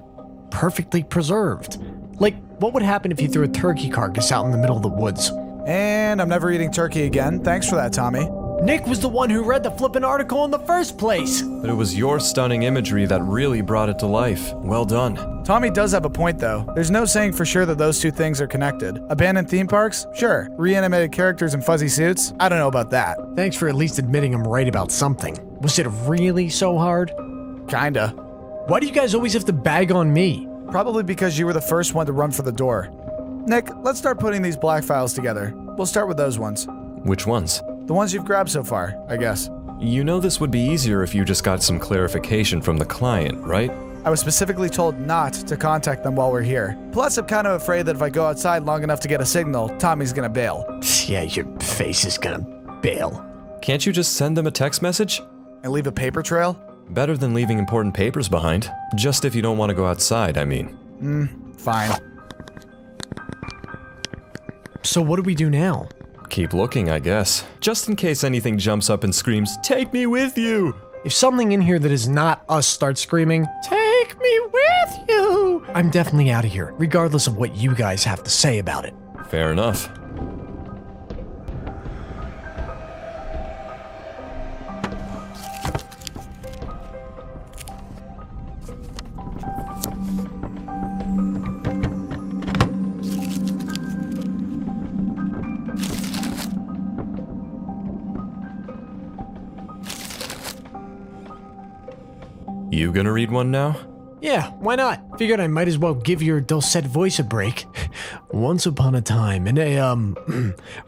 perfectly preserved. Like, what would happen if you threw a turkey carcass out in the middle of the woods? And I'm never eating turkey again. Thanks for that, Tommy. Nick was the one who read the flippin' article in the first place! But it was your stunning imagery that really brought it to life. Well done. Tommy does have a point, though. There's no saying for sure that those two things are connected. Abandoned theme parks? Sure. Reanimated characters in fuzzy suits? I don't know about that. Thanks for at least admitting I'm right about something. Was it really so hard? Kinda. Why do you guys always have to bag on me? Probably because you were the first one to run for the door. Nick, let's start putting these black files together. We'll start with those ones. Which ones? The ones you've grabbed so far, I guess. You know this would be easier if you just got some clarification from the client, right? I was specifically told not to contact them while we're here. Plus, I'm kind of afraid that if I go outside long enough to get a signal, Tommy's gonna bail. Yeah, your face is gonna bail. Can't you just send them a text message? And leave a paper trail? Better than leaving important papers behind. Just if you don't want to go outside, I mean. Fine. So what do we do now? Keep looking, I guess. Just in case anything jumps up and screams, "Take me with you!" If something in here that is not us starts screaming, "Take me with you!" I'm definitely out of here, regardless of what you guys have to say about it. Fair enough. You gonna read one now? Yeah, why not? Figured I might as well give your dulcet voice a break. Once upon a time, in a,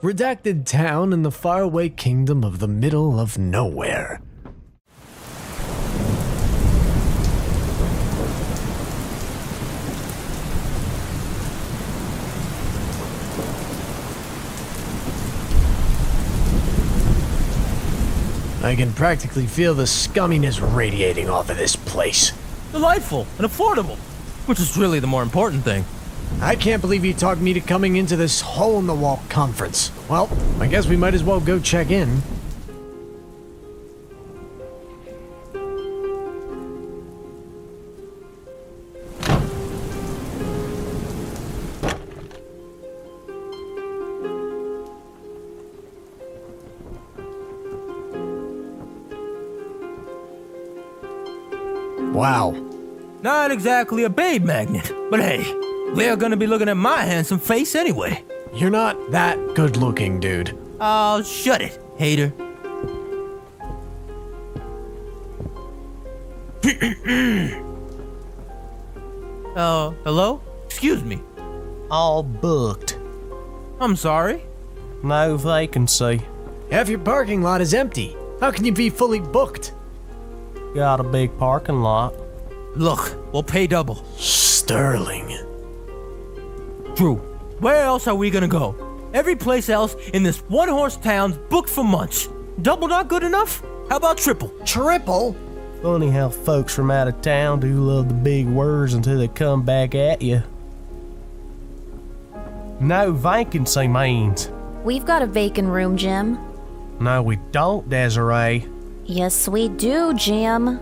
redacted town in the faraway kingdom of the middle of nowhere. I can practically feel the scumminess radiating off of this place. Delightful and affordable, which is really the more important thing. I can't believe you talked me to coming into this hole-in-the-wall conference. Well, I guess we might as well go check in. Wow. Not exactly a babe magnet, but hey, they're gonna be looking at my handsome face anyway. You're not that good-looking, dude. Oh, shut it, hater. Hello? Excuse me. All booked. I'm sorry. No vacancy. Half your parking lot is empty. How can you be fully booked? Got a big parking lot. Look, we'll pay double. Sterling. Drew, where else are we gonna go? Every place else in this one-horse town's booked for months. Double not good enough? How about triple? Triple? Funny how folks from out of town do love the big words until they come back at you. No vacancy means. We've got a vacant room, Jim. No, we don't, Desiree. Yes, we do, Jim.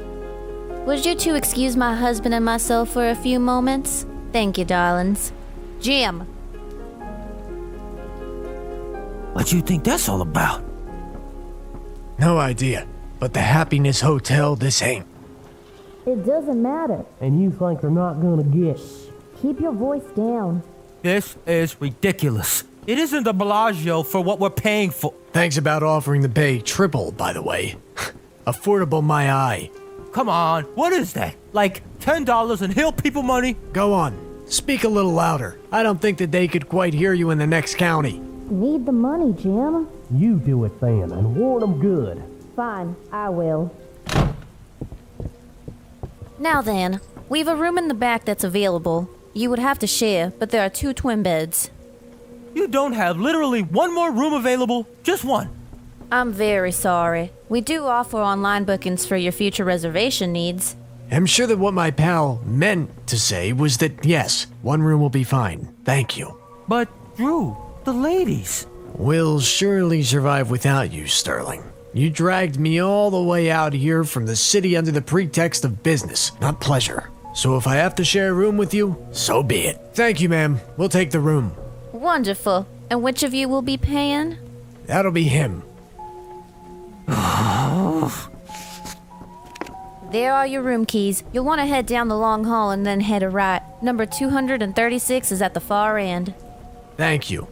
Would you two excuse my husband and myself for a few moments? Thank you, darlings. Jim. What you think that's all about? No idea. But the Happiness Hotel, this ain't. It doesn't matter. And you think they're not gonna get... Keep your voice down. This is ridiculous. It isn't the Bellagio for what we're paying for. Thanks about offering to pay triple, by the way. Affordable my eye. Come on, what is that? Like $10 and hill people money? Go on. Speak a little louder. I don't think that they could quite hear you in the next county. Need the money, Jim. You do it then, and warn them good. Fine, I will. Now then, we've a room in the back that's available. You would have to share, but there are 2 twin beds. You don't have literally one more room available? Just one. I'm very sorry. We do offer online bookings for your future reservation needs. I'm sure that what my pal meant to say was that, yes, one room will be fine. Thank you. But, Drew, the ladies. We'll surely survive without you, Sterling. You dragged me all the way out here from the city under the pretext of business, not pleasure. So if I have to share a room with you, so be it. Thank you, ma'am. We'll take the room. Wonderful. And which of you will be paying? That'll be him. There are your room keys. You'll want to head down the long hall and then head a right. Number 236 is at the far end. Thank you.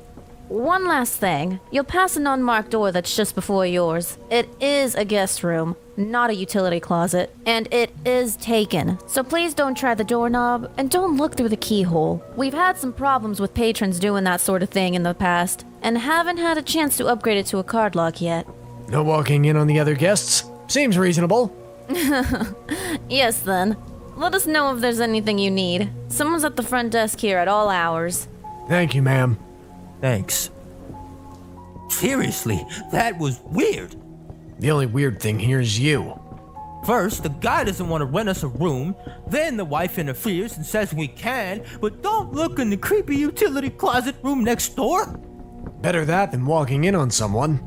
One last thing. You'll pass an unmarked door that's just before yours. It is a guest room, not a utility closet, and it is taken. So please don't try the doorknob, and don't look through the keyhole. We've had some problems with patrons doing that sort of thing in the past, and haven't had a chance to upgrade it to a card lock yet. No walking in on the other guests? Seems reasonable. Yes then. Let us know if there's anything you need. Someone's at the front desk here at all hours. Thank you, ma'am. Thanks. Seriously, that was weird. The only weird thing here is you. First, the guy doesn't want to rent us a room. Then the wife interferes and says we can, but don't look in the creepy utility closet room next door. Better that than walking in on someone.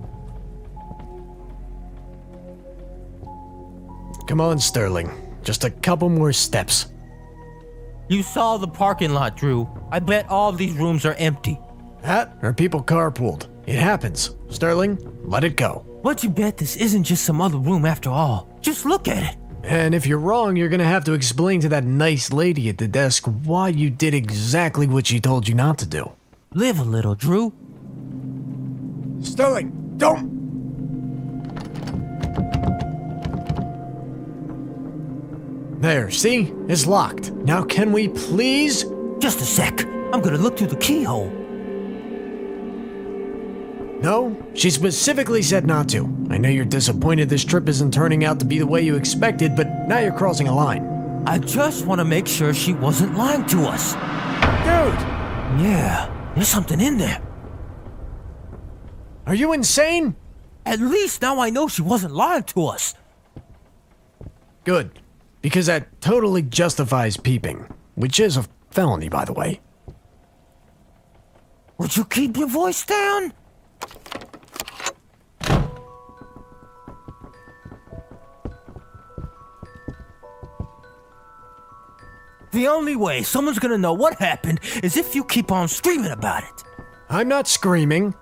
Come on, Sterling. Just a couple more steps. You saw the parking lot, Drew. I bet all these rooms are empty. That or people carpooled. It happens. Sterling, let it go. But you bet this isn't just some other room after all. Just look at it. And if you're wrong, you're gonna have to explain to that nice lady at the desk why you did exactly what she told you not to do. Live a little, Drew. Sterling, don't! There, see? It's locked. Now can we please? Just a sec. I'm gonna look through the keyhole. No, she specifically said not to. I know you're disappointed this trip isn't turning out to be the way you expected, but now you're crossing a line. I just want to make sure she wasn't lying to us. Dude! Yeah, there's something in there. Are you insane? At least now I know she wasn't lying to us. Good, because that totally justifies peeping, which is a felony, by the way. Would you keep your voice down? The only way someone's gonna know what happened is if you keep on screaming about it. I'm not screaming.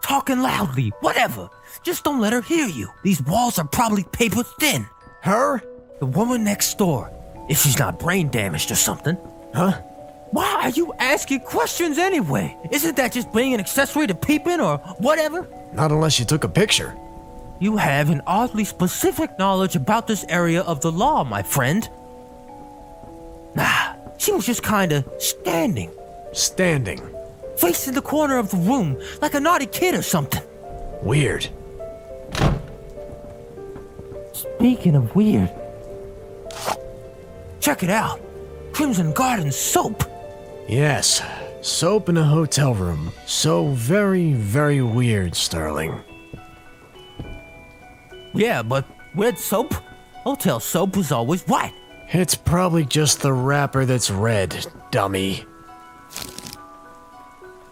Talking loudly, whatever. Just don't let her hear you. These walls are probably paper thin. Her? The woman next door. If she's not brain damaged or something. Huh? Why are you asking questions anyway? Isn't that just being an accessory to peeping or whatever? Not unless you took a picture. You have an oddly specific knowledge about this area of the law, my friend. Nah, she was just kinda standing. Standing. Facing the corner of the room, like a naughty kid or something. Weird. Speaking of weird, check it out. Crimson Garden soap. Yes, soap in a hotel room. So very, very weird, Sterling. Yeah, but red soap? Hotel soap is always white. It's probably just the wrapper that's red, dummy.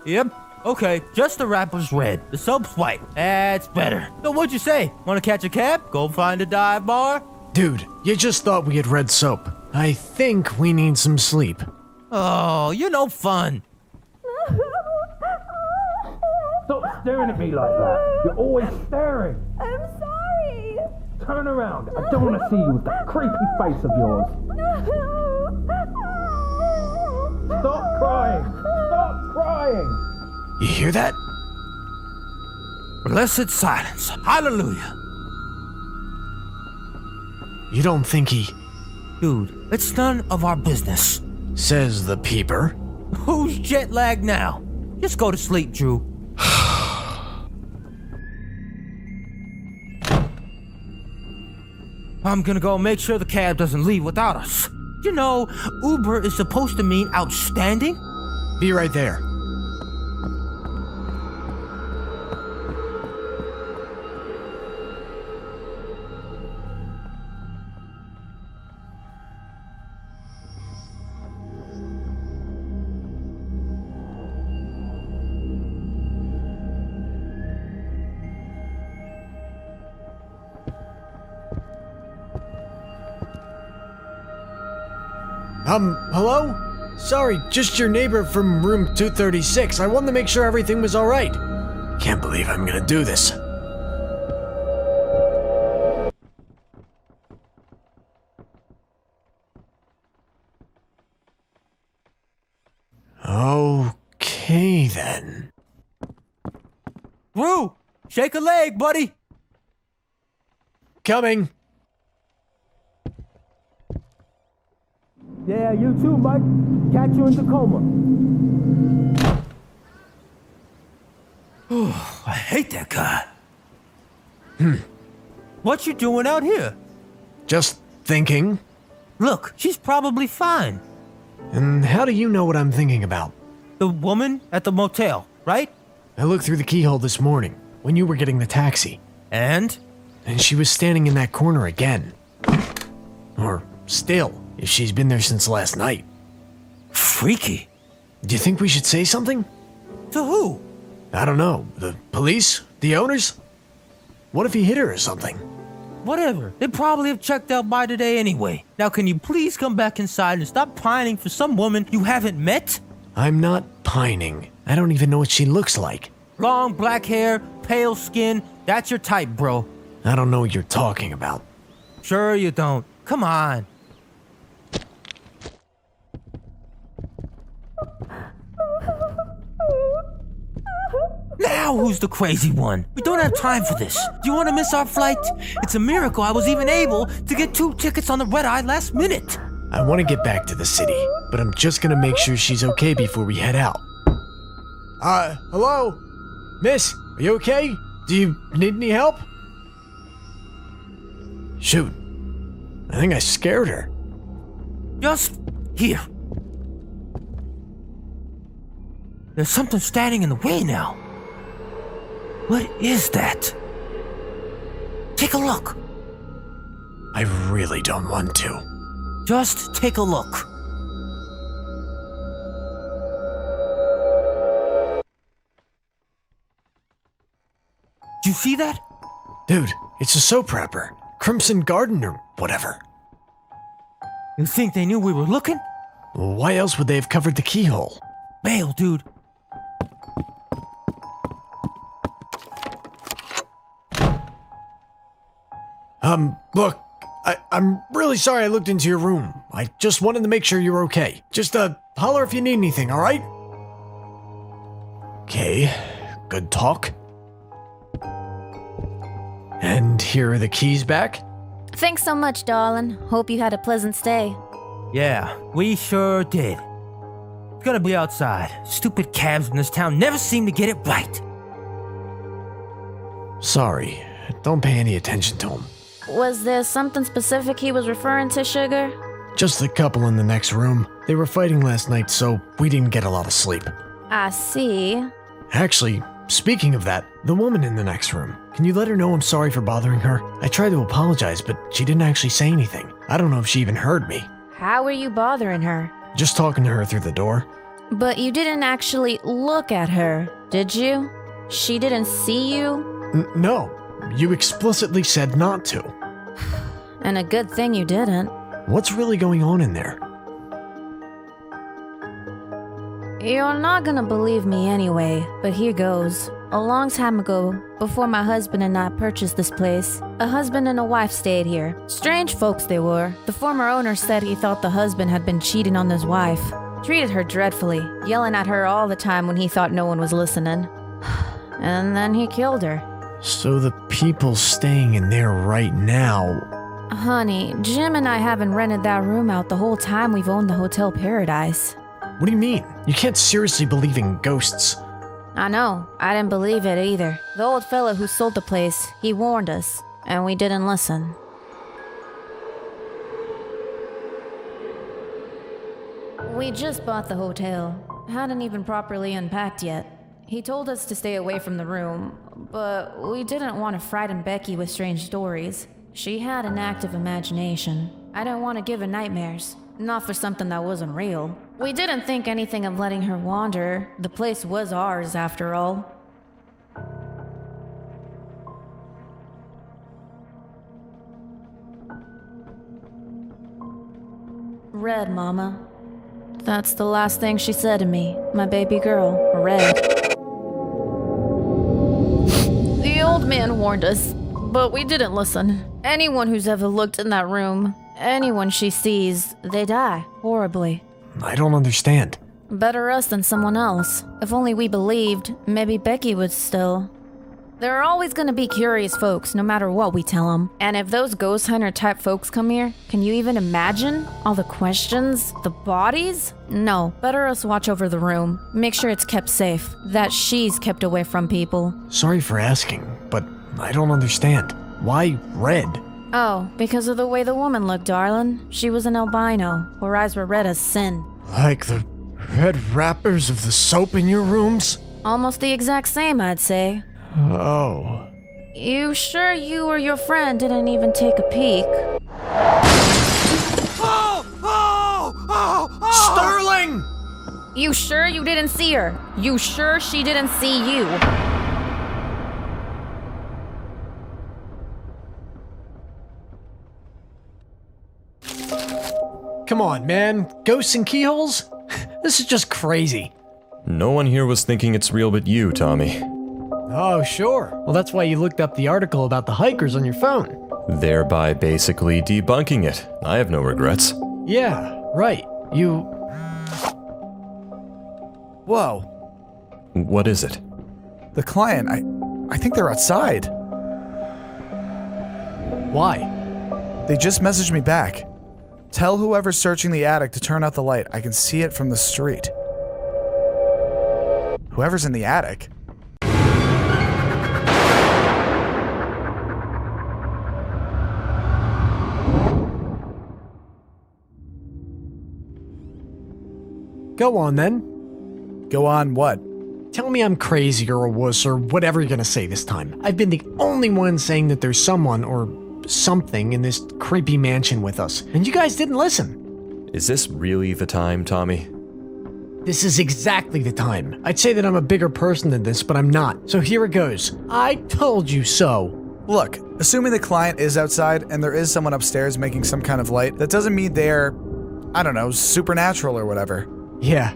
Yep, okay, just the wrapper's red. The soap's white. That's better. So what'd you say? Wanna catch a cab? Go find a dive bar? Dude, you just thought we had red soap. I think we need some sleep. Oh, you're no fun. Stop staring at me like that. You're always staring. I'm sorry. Turn around. I don't want to see you with that creepy face of yours. Stop crying. Stop crying. You hear that? Blessed silence. Hallelujah. You don't think he... Dude, it's none of our business. Says the peeper. Who's jet lagged now? Just go to sleep, Drew. I'm gonna go make sure the cab doesn't leave without us. You know, Uber is supposed to mean outstanding. Be right there. Hello? Sorry, just your neighbor from room 236. I wanted to make sure everything was alright. Can't believe I'm gonna do this. Okay, then. Drew, shake a leg, buddy. Coming. Yeah, you too, Mike. Catch you in Tacoma. I hate that guy. What you doing out here? Just thinking. Look, she's probably fine. And how do you know what I'm thinking about? The woman at the motel, right? I looked through the keyhole this morning, when you were getting the taxi. And? And she was standing in that corner again. Or still, if she's been there since last night. Freaky. Do you think we should say something? To who? I don't know. The police? The owners? What if he hit her or something? Whatever. They probably have checked out by today anyway. Now can you please come back inside and stop pining for some woman you haven't met? I'm not pining. I don't even know what she looks like. Long black hair, pale skin. That's your type, bro. I don't know what you're talking about. Sure you don't. Come on. Now who's the crazy one? We don't have time for this. Do you want to miss our flight? It's a miracle I was even able to get 2 tickets on the red-eye last minute. I want to get back to the city, but I'm just gonna make sure she's okay before we head out. Hello? Miss, are you okay? Do you need any help? Shoot. I think I scared her. Just here. There's something standing in the way now. What is that? Take a look. I really don't want to. Just take a look. see that? Dude, it's a soap wrapper. Crimson Garden or whatever. You think they knew we were looking? Why else would they have covered the keyhole? Mail, dude. Look, I'm really sorry I looked into your room. I just wanted to make sure you were okay. Just, holler if you need anything, alright? Okay, good talk. And here are the keys back. Thanks so much, darling. Hope you had a pleasant stay. Yeah, we sure did. It's gonna be outside. Stupid cabs in this town never seem to get it right. Sorry, don't pay any attention to him. Was there something specific he was referring to, Sugar? Just the couple in the next room. They were fighting last night, so we didn't get a lot of sleep. I see. Actually, speaking of that, the woman in the next room, can you let her know I'm sorry for bothering her? I tried to apologize, but she didn't actually say anything. I don't know if she even heard me. How were you bothering her? Just talking to her through the door. But you didn't actually look at her, did you? She didn't see you? No, you explicitly said not to. And a good thing you didn't. What's really going on in there? You're not gonna believe me anyway, but here goes. A long time ago, before my husband and I purchased this place, a husband and a wife stayed here. Strange folks they were. The former owner said he thought the husband had been cheating on his wife. Treated her dreadfully, yelling at her all the time when he thought no one was listening. And then he killed her. So the people staying in there right now... Honey, Jim and I haven't rented that room out the whole time we've owned the Hotel Paradise. What do you mean? You can't seriously believe in ghosts. I know. I didn't believe it either. The old fellow who sold the place, he warned us, and we didn't listen. We just bought the hotel. Hadn't even properly unpacked yet. He told us to stay away from the room, but we didn't want to frighten Becky with strange stories. She had an active imagination. I didn't want to give her nightmares. Not for something that wasn't real. We didn't think anything of letting her wander. The place was ours, after all. Red, Mama. That's the last thing she said to me. My baby girl, Red. The old man warned us, but we didn't listen. Anyone who's ever looked in that room, anyone she sees, they die horribly. I don't understand. Better us than someone else. If only we believed, maybe Becky would still. There are always gonna be curious folks, no matter what we tell them. And if those ghost hunter type folks come here, can you even imagine? All the questions? The bodies? No, better us watch over the room. Make sure it's kept safe. That she's kept away from people. Sorry for asking, but I don't understand. Why red? Oh, because of the way the woman looked, darling. She was an albino. Her eyes were red as sin. Like the red wrappers of the soap in your rooms? Almost the exact same, I'd say. Oh. You sure you or your friend didn't even take a peek? Sterling! You sure you didn't see her? You sure she didn't see you? Come on, man. Ghosts and keyholes? This is just crazy. No one here was thinking it's real but you, Tommy. Oh, sure. Well, that's why you looked up the article about the hikers on your phone. Thereby basically debunking it. I have no regrets. Yeah, right. You... Whoa. What is it? The client, I think they're outside. Why? They just messaged me back. Tell whoever's searching the attic to turn out the light. I can see it from the street. Whoever's in the attic? Go on, then. Go on what? Tell me I'm crazy or a wuss or whatever you're gonna say this time. I've been the only one saying that there's someone or something in this creepy mansion with us, and you guys didn't listen. Is this really the time, Tommy? This is exactly the time. I'd say that I'm a bigger person than this, but I'm not. So here it goes. I told you so. Look, assuming the client is outside and there is someone upstairs making some kind of light, that doesn't mean they're, I don't know, supernatural or whatever. Yeah,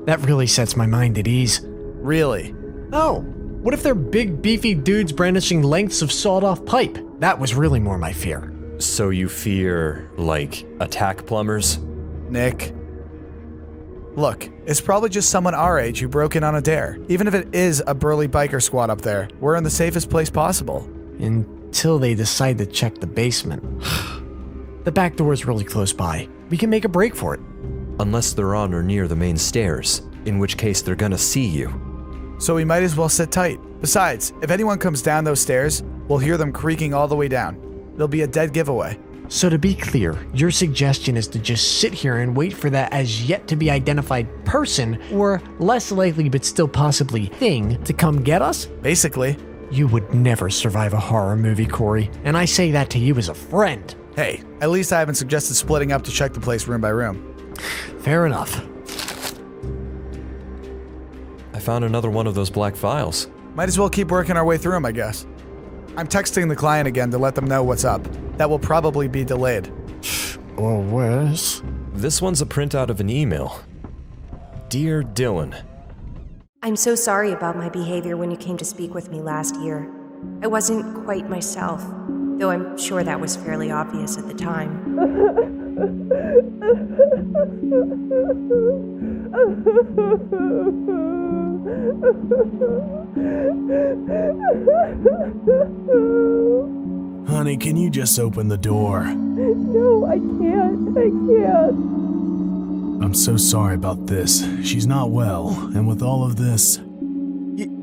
that really sets my mind at ease. Really? Oh, what if they're big, beefy dudes brandishing lengths of sawed-off pipe? That was really more my fear. So you fear, like, attack plumbers? Nick. Look, it's probably just someone our age who broke in on a dare. Even if it is a burly biker squad up there, we're in the safest place possible. Until they decide to check the basement. The back door is really close by. We can make a break for it. Unless they're on or near the main stairs, in which case they're gonna see you. So we might as well sit tight. Besides, if anyone comes down those stairs, we'll hear them creaking all the way down. It'll be a dead giveaway. So to be clear, your suggestion is to just sit here and wait for that as yet to be identified person, or less likely but still possibly thing, to come get us? Basically. You would never survive a horror movie, Corey, and I say that to you as a friend. Hey, at least I haven't suggested splitting up to check the place room by room. Fair enough. I found another one of those black files. Might as well keep working our way through them, I guess. I'm texting the client again to let them know what's up. That will probably be delayed. Or worse. This one's a printout of an email. Dear Dylan. I'm so sorry about my behavior when you came to speak with me last year. I wasn't quite myself, though I'm sure that was fairly obvious at the time. Honey, can you just open the door? No, I can't. I can't. I'm so sorry about this. She's not well, and with all of this...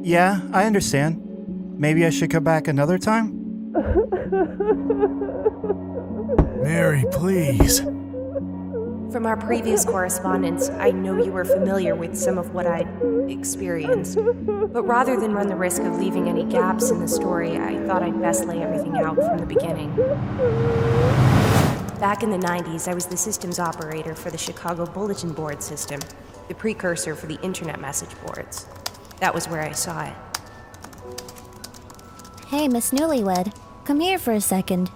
Yeah, I understand. Maybe I should come back another time? Mary, please. From our previous correspondence, I know you were familiar with some of what I'd experienced. But rather than run the risk of leaving any gaps in the story, I thought I'd best lay everything out from the beginning. Back in the 90s, I was the systems operator for the Chicago bulletin board system, the precursor for the internet message boards. That was where I saw it. Hey, Miss Newlywed. Come here for a second.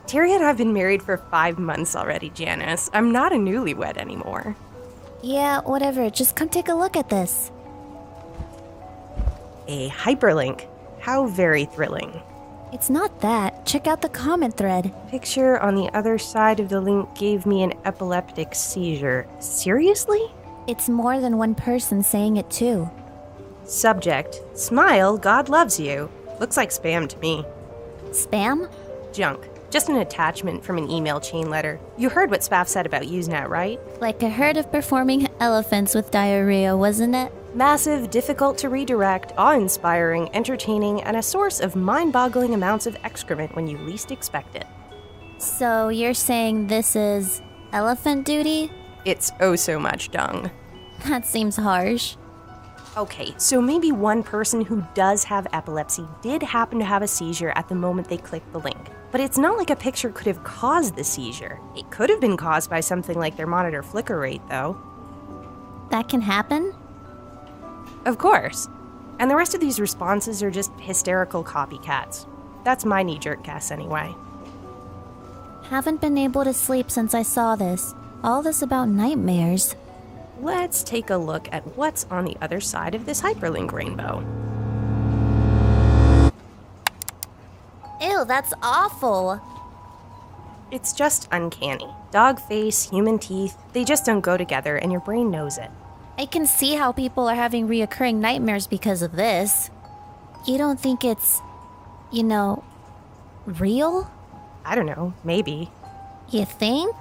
Terry and I have been married for 5 months already, Janice. I'm not a newlywed anymore. Yeah, whatever. Just come take a look at this. A hyperlink. How very thrilling. It's not that. Check out the comment thread. Picture on the other side of the link gave me an epileptic seizure. Seriously? It's more than one person saying it too. Subject. Smile, God loves you. Looks like spam to me. Spam? Junk. Just an attachment from an email chain letter. You heard what Spaff said about Usenet, right? Like a herd of performing elephants with diarrhea, wasn't it? Massive, difficult to redirect, awe-inspiring, entertaining, and a source of mind-boggling amounts of excrement when you least expect it. So you're saying this is elephant duty? It's oh so much dung. That seems harsh. Okay, so maybe one person who does have epilepsy did happen to have a seizure at the moment they clicked the link. But it's not like a picture could have caused the seizure. It could have been caused by something like their monitor flicker rate, though. That can happen? Of course. And the rest of these responses are just hysterical copycats. That's my knee-jerk guess, anyway. Haven't been able to sleep since I saw this. All this about nightmares. Let's take a look at what's on the other side of this hyperlink rainbow. Ew, that's awful. It's just uncanny. Dog face, human teeth, they just don't go together and your brain knows it. I can see how people are having reoccurring nightmares because of this. You don't think it's, real? I don't know, maybe. You think?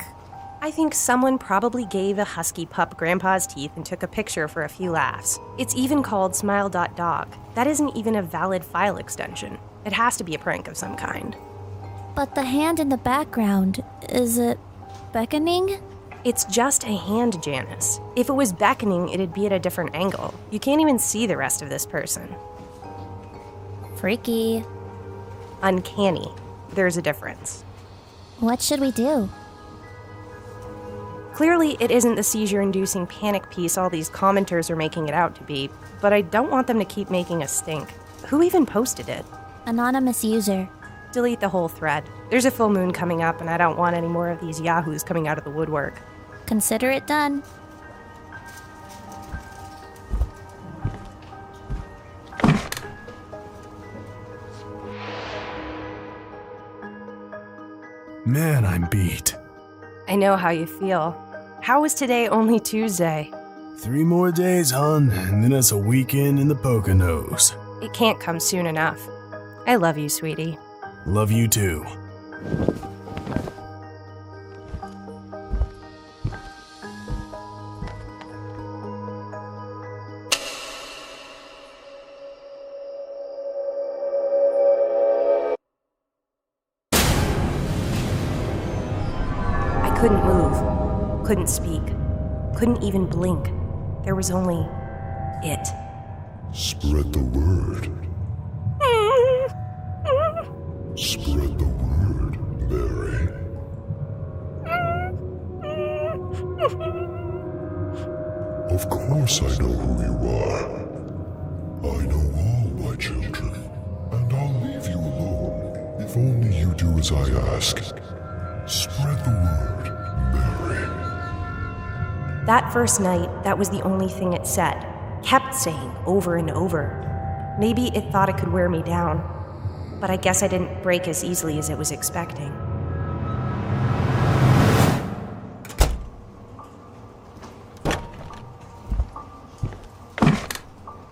I think someone probably gave a husky pup grandpa's teeth and took a picture for a few laughs. It's even called Smile.dog. That isn't even a valid file extension. It has to be a prank of some kind. But the hand in the background, is it beckoning? It's just a hand, Janice. If it was beckoning, it'd be at a different angle. You can't even see the rest of this person. Freaky. Uncanny. There's a difference. What should we do? Clearly, it isn't the seizure-inducing panic piece all these commenters are making it out to be, but I don't want them to keep making us stink. Who even posted it? Anonymous user. Delete the whole thread. There's a full moon coming up, and I don't want any more of these yahoos coming out of the woodwork. Consider it done. Man, I'm beat. I know how you feel. How was today only Tuesday? 3 more days, hon, and then it's a weekend in the Poconos. It can't come soon enough. I love you, sweetie. Love you too. I couldn't move, couldn't speak, couldn't even blink. There was only it. Spread the word. Spread the word, Mary. Of course I know who you are. I know all my children, and I'll leave you alone if only you do as I ask. Spread the word, Mary. That first night, that was the only thing it said. Kept saying over and over. Maybe it thought it could wear me down, but I guess I didn't break as easily as it was expecting.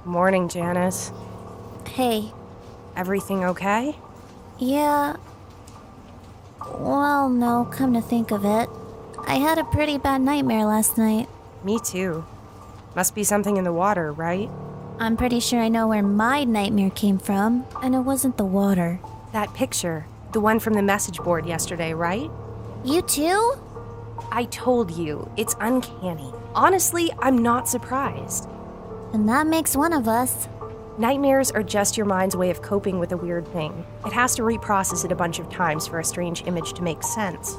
Morning, Janice. Hey. Everything okay? Yeah. Well, no, come to think of it. I had a pretty bad nightmare last night. Me too. Must be something in the water, right? I'm pretty sure I know where my nightmare came from, and it wasn't the water. That picture, the one from the message board yesterday, right? You too? I told you, it's uncanny. Honestly, I'm not surprised. And that makes one of us. Nightmares are just your mind's way of coping with a weird thing. It has to reprocess it a bunch of times for a strange image to make sense.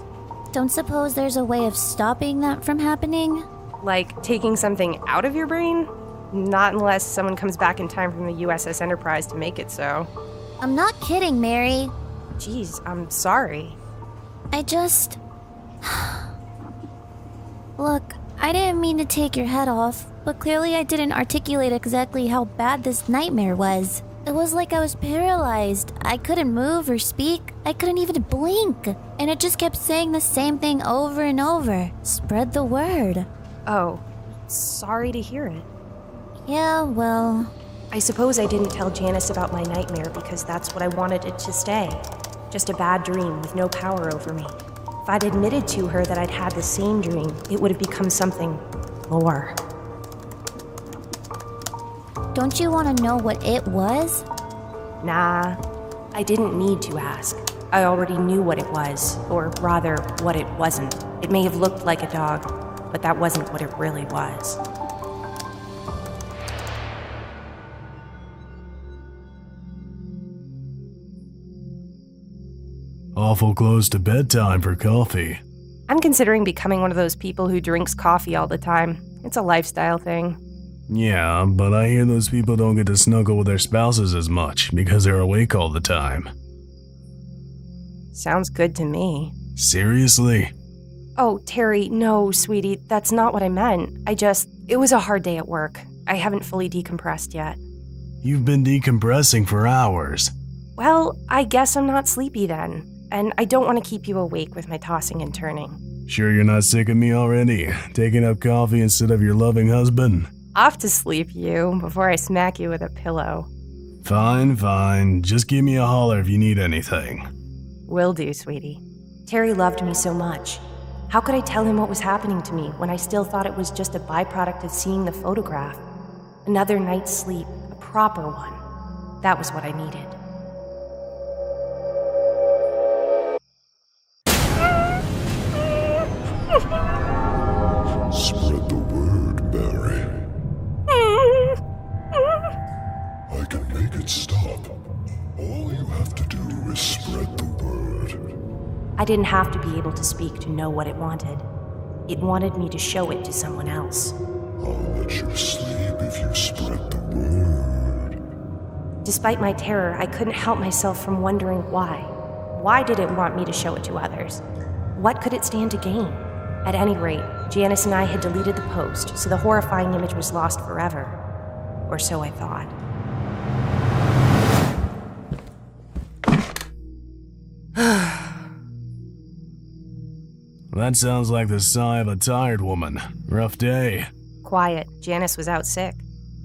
Don't suppose there's a way of stopping that from happening? Like taking something out of your brain? Not unless someone comes back in time from the USS Enterprise to make it so. I'm not kidding, Mary. Jeez, I'm sorry. I just... Look, I didn't mean to take your head off, but clearly I didn't articulate exactly how bad this nightmare was. It was like I was paralyzed. I couldn't move or speak. I couldn't even blink. And it just kept saying the same thing over and over. Spread the word. Oh, sorry to hear it. Yeah, well... I suppose I didn't tell Janice about my nightmare because that's what I wanted it to stay. Just a bad dream with no power over me. If I'd admitted to her that I'd had the same dream, it would have become something more. Don't you want to know what it was? Nah, I didn't need to ask. I already knew what it was, or rather, what it wasn't. It may have looked like a dog, but that wasn't what it really was. Awful close to bedtime for coffee. I'm considering becoming one of those people who drinks coffee all the time. It's a lifestyle thing. Yeah, but I hear those people don't get to snuggle with their spouses as much because they're awake all the time. Sounds good to me. Seriously? Oh, Terry, no, sweetie, that's not what I meant. It was a hard day at work. I haven't fully decompressed yet. You've been decompressing for hours. Well, I guess I'm not sleepy then. And I don't want to keep you awake with my tossing and turning. Sure you're not sick of me already? Taking up coffee instead of your loving husband? Off to sleep, you, before I smack you with a pillow. Fine. Just give me a holler if you need anything. Will do, sweetie. Terry loved me so much. How could I tell him what was happening to me when I still thought it was just a byproduct of seeing the photograph? Another night's sleep, a proper one. That was what I needed. Spread the word, Mary. I can make it stop. All you have to do is spread the word. I didn't have to be able to speak to know what it wanted. It wanted me to show it to someone else. I'll let you sleep if you spread the word. Despite my terror, I couldn't help myself from wondering why. Why did it want me to show it to others? What could it stand to gain? At any rate, Janice and I had deleted the post, so the horrifying image was lost forever. Or so I thought. That sounds like the sigh of a tired woman. Rough day. Quiet. Janice was out sick.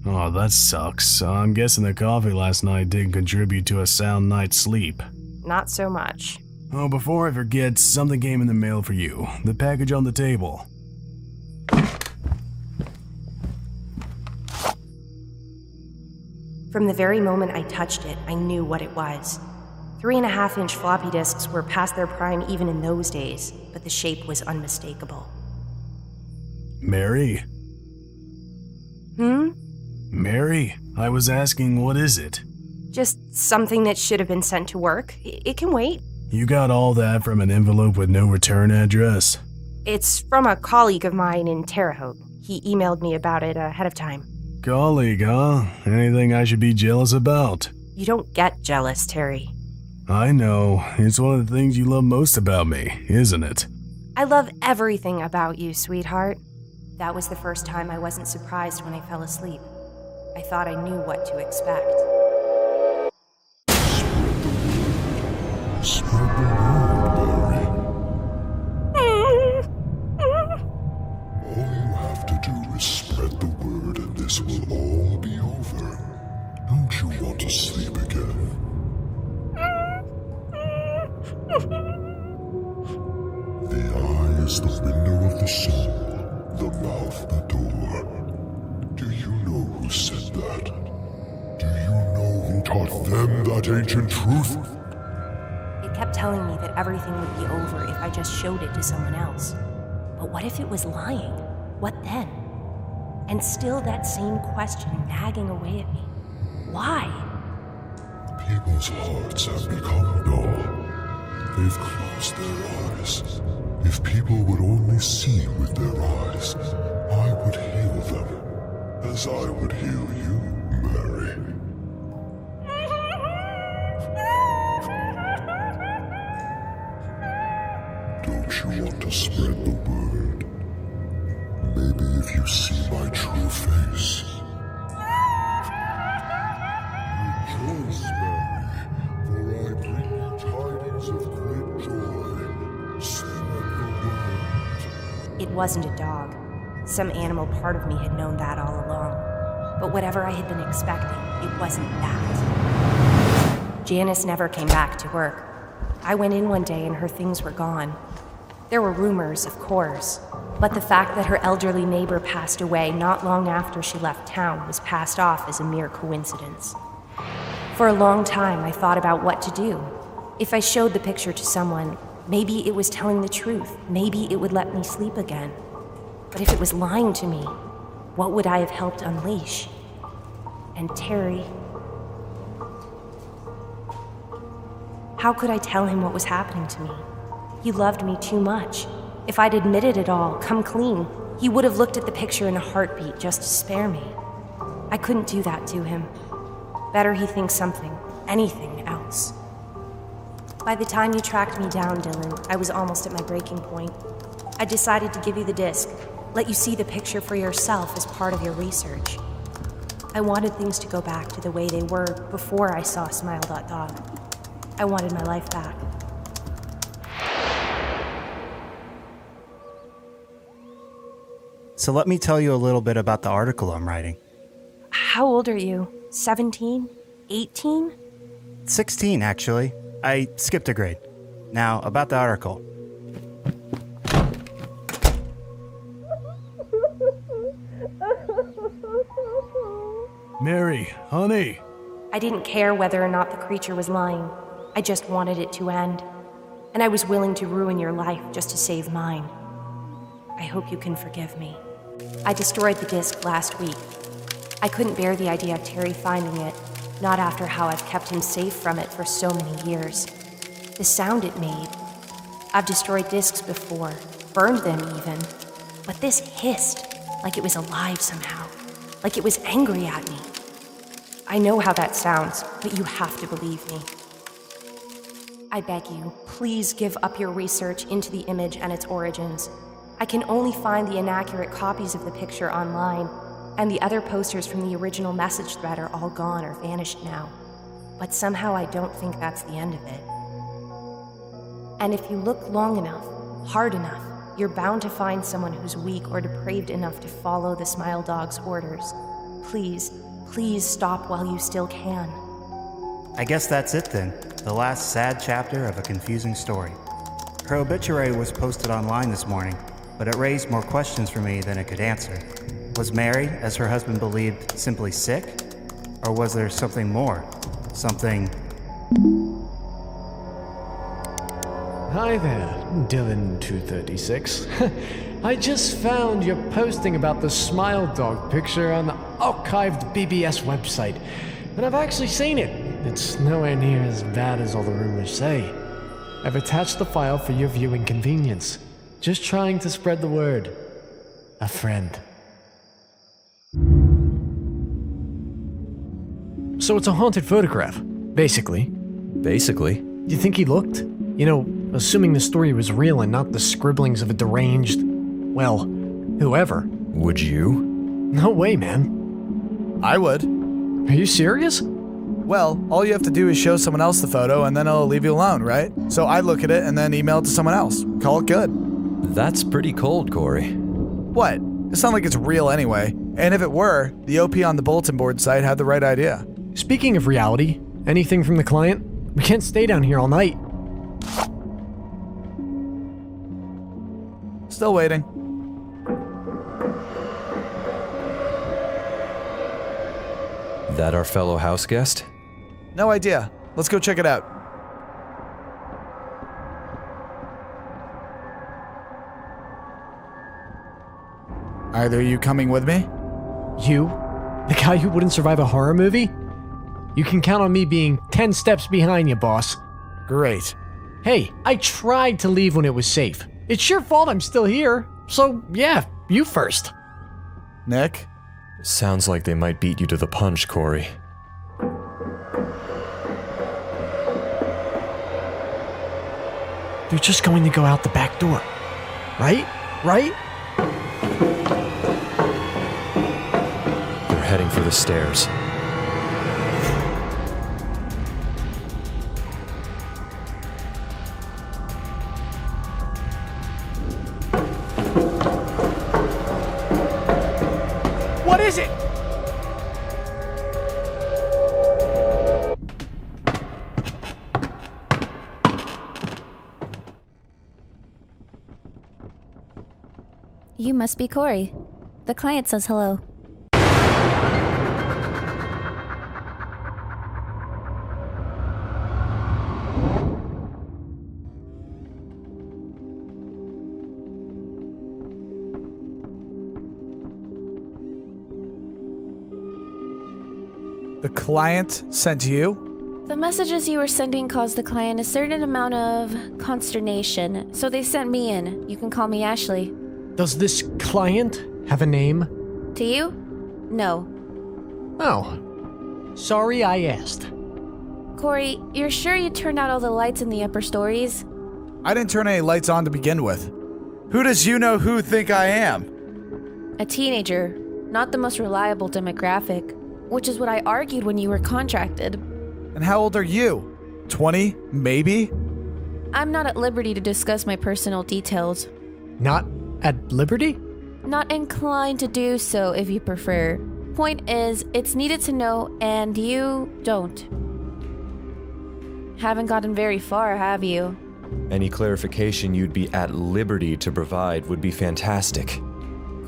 Oh, that sucks. I'm guessing the coffee last night didn't contribute to a sound night's sleep. Not so much. Oh, before I forget, something came in the mail for you. The package on the table. From the very moment I touched it, I knew what it was. 3.5-inch floppy disks were past their prime even in those days, but the shape was unmistakable. Mary? Mary? I was asking, what is it? Just something that should have been sent to work. It can wait. You got all that from an envelope with no return address? It's from a colleague of mine in Terre Haute. He emailed me about it ahead of time. Colleague, huh? Anything I should be jealous about? You don't get jealous, Terry. I know. It's one of the things you love most about me, isn't it? I love everything about you, sweetheart. That was the first time I wasn't surprised when I fell asleep. I thought I knew what to expect. Spread the word, Mary. All you have to do is spread the word and this will all be over. Don't you want to sleep again? The eye is the window of the soul, the mouth the door. Do you know who said that? Do you know who taught them that ancient truth? It kept telling me that everything would be over if I just showed it to someone else. But what if it was lying? What then? And still that same question nagging away at me. Why? People's hearts have become dull. They've closed their eyes. If people would only see with their eyes, I would heal them, as I would heal you, Mary. Don't you want to spread the word? Maybe if you see my true face. Rejoice, Mary, for I bring you tidings of great joy. Spread the word. It wasn't a dog. Some animal part of me had known that all along. But whatever I had been expecting, it wasn't that. Janice never came back to work. I went in one day and her things were gone. There were rumors, of course, but the fact that her elderly neighbor passed away not long after she left town was passed off as a mere coincidence. For a long time, I thought about what to do. If I showed the picture to someone, maybe it was telling the truth. Maybe it would let me sleep again. But if it was lying to me, what would I have helped unleash? And Terry... How could I tell him what was happening to me? He loved me too much. If I'd admitted it all, come clean, he would have looked at the picture in a heartbeat just to spare me. I couldn't do that to him. Better he think something, anything else. By the time you tracked me down, Dylan, I was almost at my breaking point. I decided to give you the disc, let you see the picture for yourself as part of your research. I wanted things to go back to the way they were before I saw Smile.jpg. I wanted my life back. So let me tell you a little bit about the article I'm writing. How old are you? 17? 18? 16, actually. I skipped a grade. Now, about the article. Mary, honey. I didn't care whether or not the creature was lying. I just wanted it to end. And I was willing to ruin your life just to save mine. I hope you can forgive me. I destroyed the disc last week. I couldn't bear the idea of Terry finding it, not after how I've kept him safe from it for so many years. The sound it made. I've destroyed discs before, burned them even, but this hissed, like it was alive somehow, like it was angry at me. I know how that sounds, but you have to believe me. I beg you, please give up your research into the image and its origins. I can only find the inaccurate copies of the picture online, and the other posters from the original message thread are all gone or vanished now. But somehow I don't think that's the end of it. And if you look long enough, hard enough, you're bound to find someone who's weak or depraved enough to follow the Smile Dog's orders. Please, please stop while you still can. I guess that's it then. The last sad chapter of a confusing story. Her obituary was posted online this morning, but it raised more questions for me than it could answer. Was Mary, as her husband believed, simply sick? Or was there something more? Something... Hi there, Dylan236. I just found your posting about the Smile Dog picture on the archived BBS website, and I've actually seen it. It's nowhere near as bad as all the rumors say. I've attached the file for your viewing convenience. Just trying to spread the word. A friend. So it's a haunted photograph, basically. Basically? You think he looked? You know, assuming the story was real and not the scribblings of a deranged, well, whoever. Would you? No way, man. I would. Are you serious? Well, all you have to do is show someone else the photo and then it'll leave you alone, right? So I look at it and then email it to someone else. Call it good. That's pretty cold, Corey. What? It's not like it's real anyway. And if it were, the OP on the bulletin board site had the right idea. Speaking of reality, anything from the client? We can't stay down here all night. Still waiting. That our fellow house guest? No idea. Let's go check it out. Either you coming with me? You? The guy who wouldn't survive a horror movie? You can count on me being 10 steps behind you, boss. Great. Hey, I tried to leave when it was safe. It's your fault I'm still here. So, yeah, you first. Nick? Sounds like they might beat you to the punch, Corey. They're just going to go out the back door. Right? Right? They're heading for the stairs. What is it? You must be Corey. The client says hello. The client sent you? The messages you were sending caused the client a certain amount of consternation, so they sent me in. You can call me Ashley. Does this client have a name? To you? No. Oh. Sorry I asked. Corey, you're sure you turned out all the lights in the upper stories? I didn't turn any lights on to begin with. Who does you-know-who think I am? A teenager, not the most reliable demographic, which is what I argued when you were contracted. And how old are you? 20, maybe? I'm not at liberty to discuss my personal details. Not at liberty? Not inclined to do so if you prefer. Point is, it's needed to know, and you don't. Haven't gotten very far, have you? Any clarification you'd be at liberty to provide would be fantastic.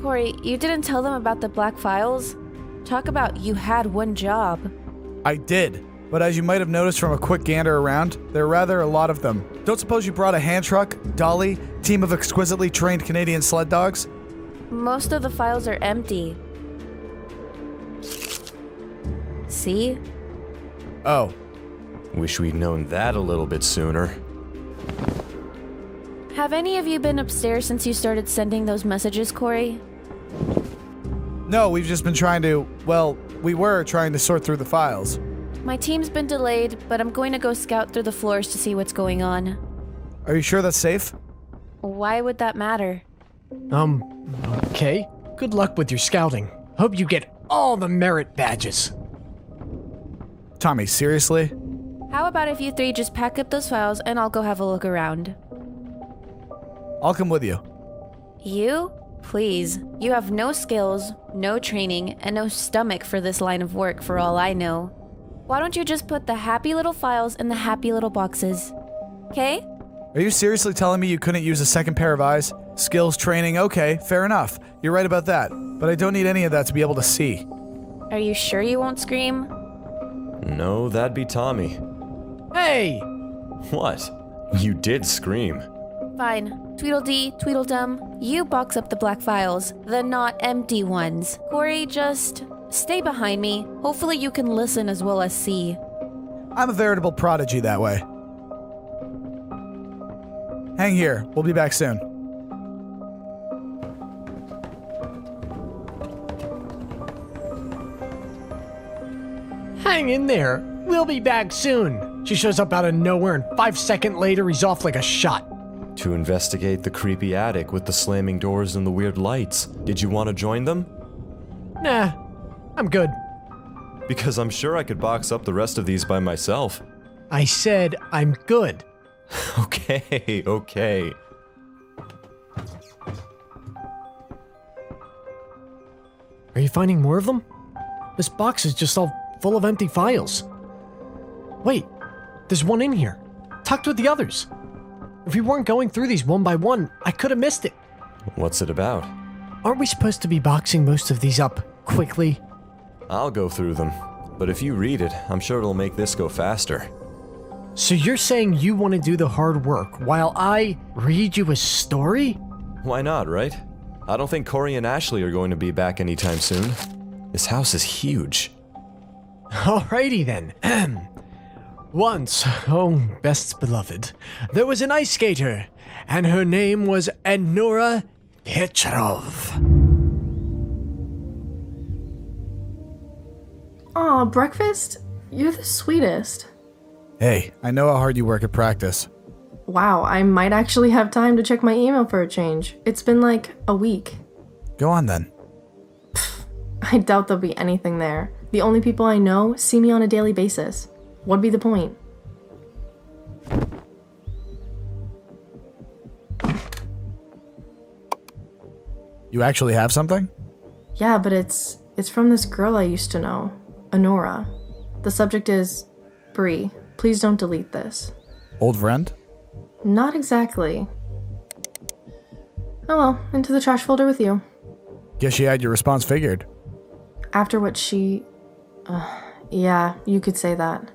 Corey, you didn't tell them about the black files? Talk about you had one job. I did, but as you might have noticed from a quick gander around, there are rather a lot of them. Don't suppose you brought a hand truck, dolly, team of exquisitely trained Canadian sled dogs? Most of the files are empty. See? Oh. Wish we'd known that a little bit sooner. Have any of you been upstairs since you started sending those messages, Corey? No, we've just been trying to, well, we were trying to sort through the files. My team's been delayed, but I'm going to go scout through the floors to see what's going on. Are you sure that's safe? Why would that matter? Okay. Good luck with your scouting. Hope you get all the merit badges. Tommy, seriously? How about if you three just pack up those files and I'll go have a look around? I'll come with you. You? Please. You have no skills, no training, and no stomach for this line of work for all I know. Why don't you just put the happy little files in the happy little boxes? Okay? Are you seriously telling me you couldn't use a second pair of eyes? Skills, training, okay, fair enough. You're right about that. But I don't need any of that to be able to see. Are you sure you won't scream? No, that'd be Tommy. Hey! What? You did scream. Fine. Tweedledee, Tweedledum, you box up the black files, the not empty ones. Corey, just stay behind me. Hopefully you can listen as well as see. I'm a veritable prodigy that way. Hang here. We'll be back soon. Hang in there. We'll be back soon. She shows up out of nowhere and 5 seconds later he's off like a shot. To investigate the creepy attic with the slamming doors and the weird lights. Did you want to join them? Nah, I'm good. Because I'm sure I could box up the rest of these by myself. I said I'm good. Okay. Are you finding more of them? This box is just all full of empty files. Wait, there's one in here, tucked with the others. If we weren't going through these one by one, I could have missed it. What's it about? Aren't we supposed to be boxing most of these up quickly? I'll go through them, but if you read it, I'm sure it'll make this go faster. So you're saying you want to do the hard work while I read you a story? Why not, right? I don't think Corey and Ashley are going to be back anytime soon. This house is huge. Alrighty then. Once, oh best beloved, there was an ice skater, and her name was Annora Petrova. Aw, breakfast? You're the sweetest. Hey, I know how hard you work at practice. Wow, I might actually have time to check my email for a change. It's been like a week. Go on then. I doubt there'll be anything there. The only people I know see me on a daily basis. What'd be the point? You actually have something? Yeah, but it's from this girl I used to know, Annora. The subject is, Bree, please don't delete this. Old friend? Not exactly. Oh well, into the trash folder with you. Guess you had your response figured. After what she... yeah, you could say that.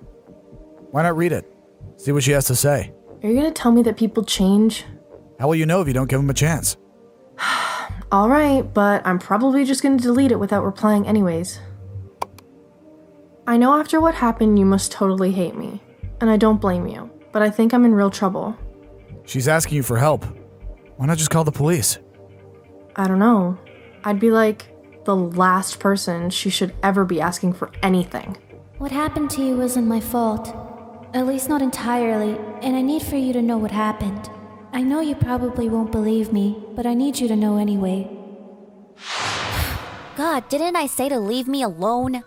Why not read it? See what she has to say. Are you gonna tell me that people change? How will you know if you don't give them a chance? Alright, but I'm probably just gonna delete it without replying anyways. I know after what happened you must totally hate me, and I don't blame you, but I think I'm in real trouble. She's asking you for help. Why not just call the police? I don't know. I'd be like the last person she should ever be asking for anything. What happened to you wasn't my fault. At least not entirely, and I need for you to know what happened. I know you probably won't believe me, but I need you to know anyway. God, didn't I say to leave me alone?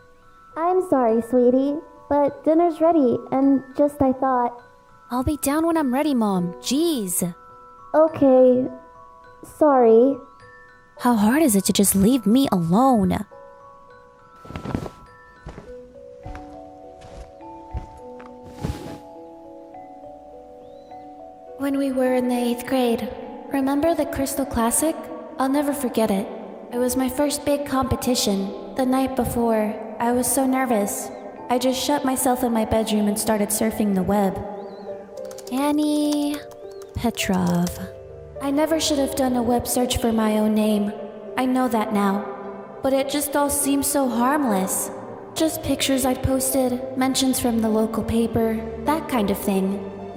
I'm sorry, sweetie, but dinner's ready, and just I thought... I'll be down when I'm ready, Mom. Jeez. Okay. Sorry. How hard is it to just leave me alone? When we were in the 8th grade, remember the Crystal Classic? I'll never forget it. It was my first big competition. The night before, I was so nervous. I just shut myself in my bedroom and started surfing the web. Annie Petrov. I never should have done a web search for my own name. I know that now. But it just all seems so harmless. Just pictures I'd posted, mentions from the local paper, that kind of thing.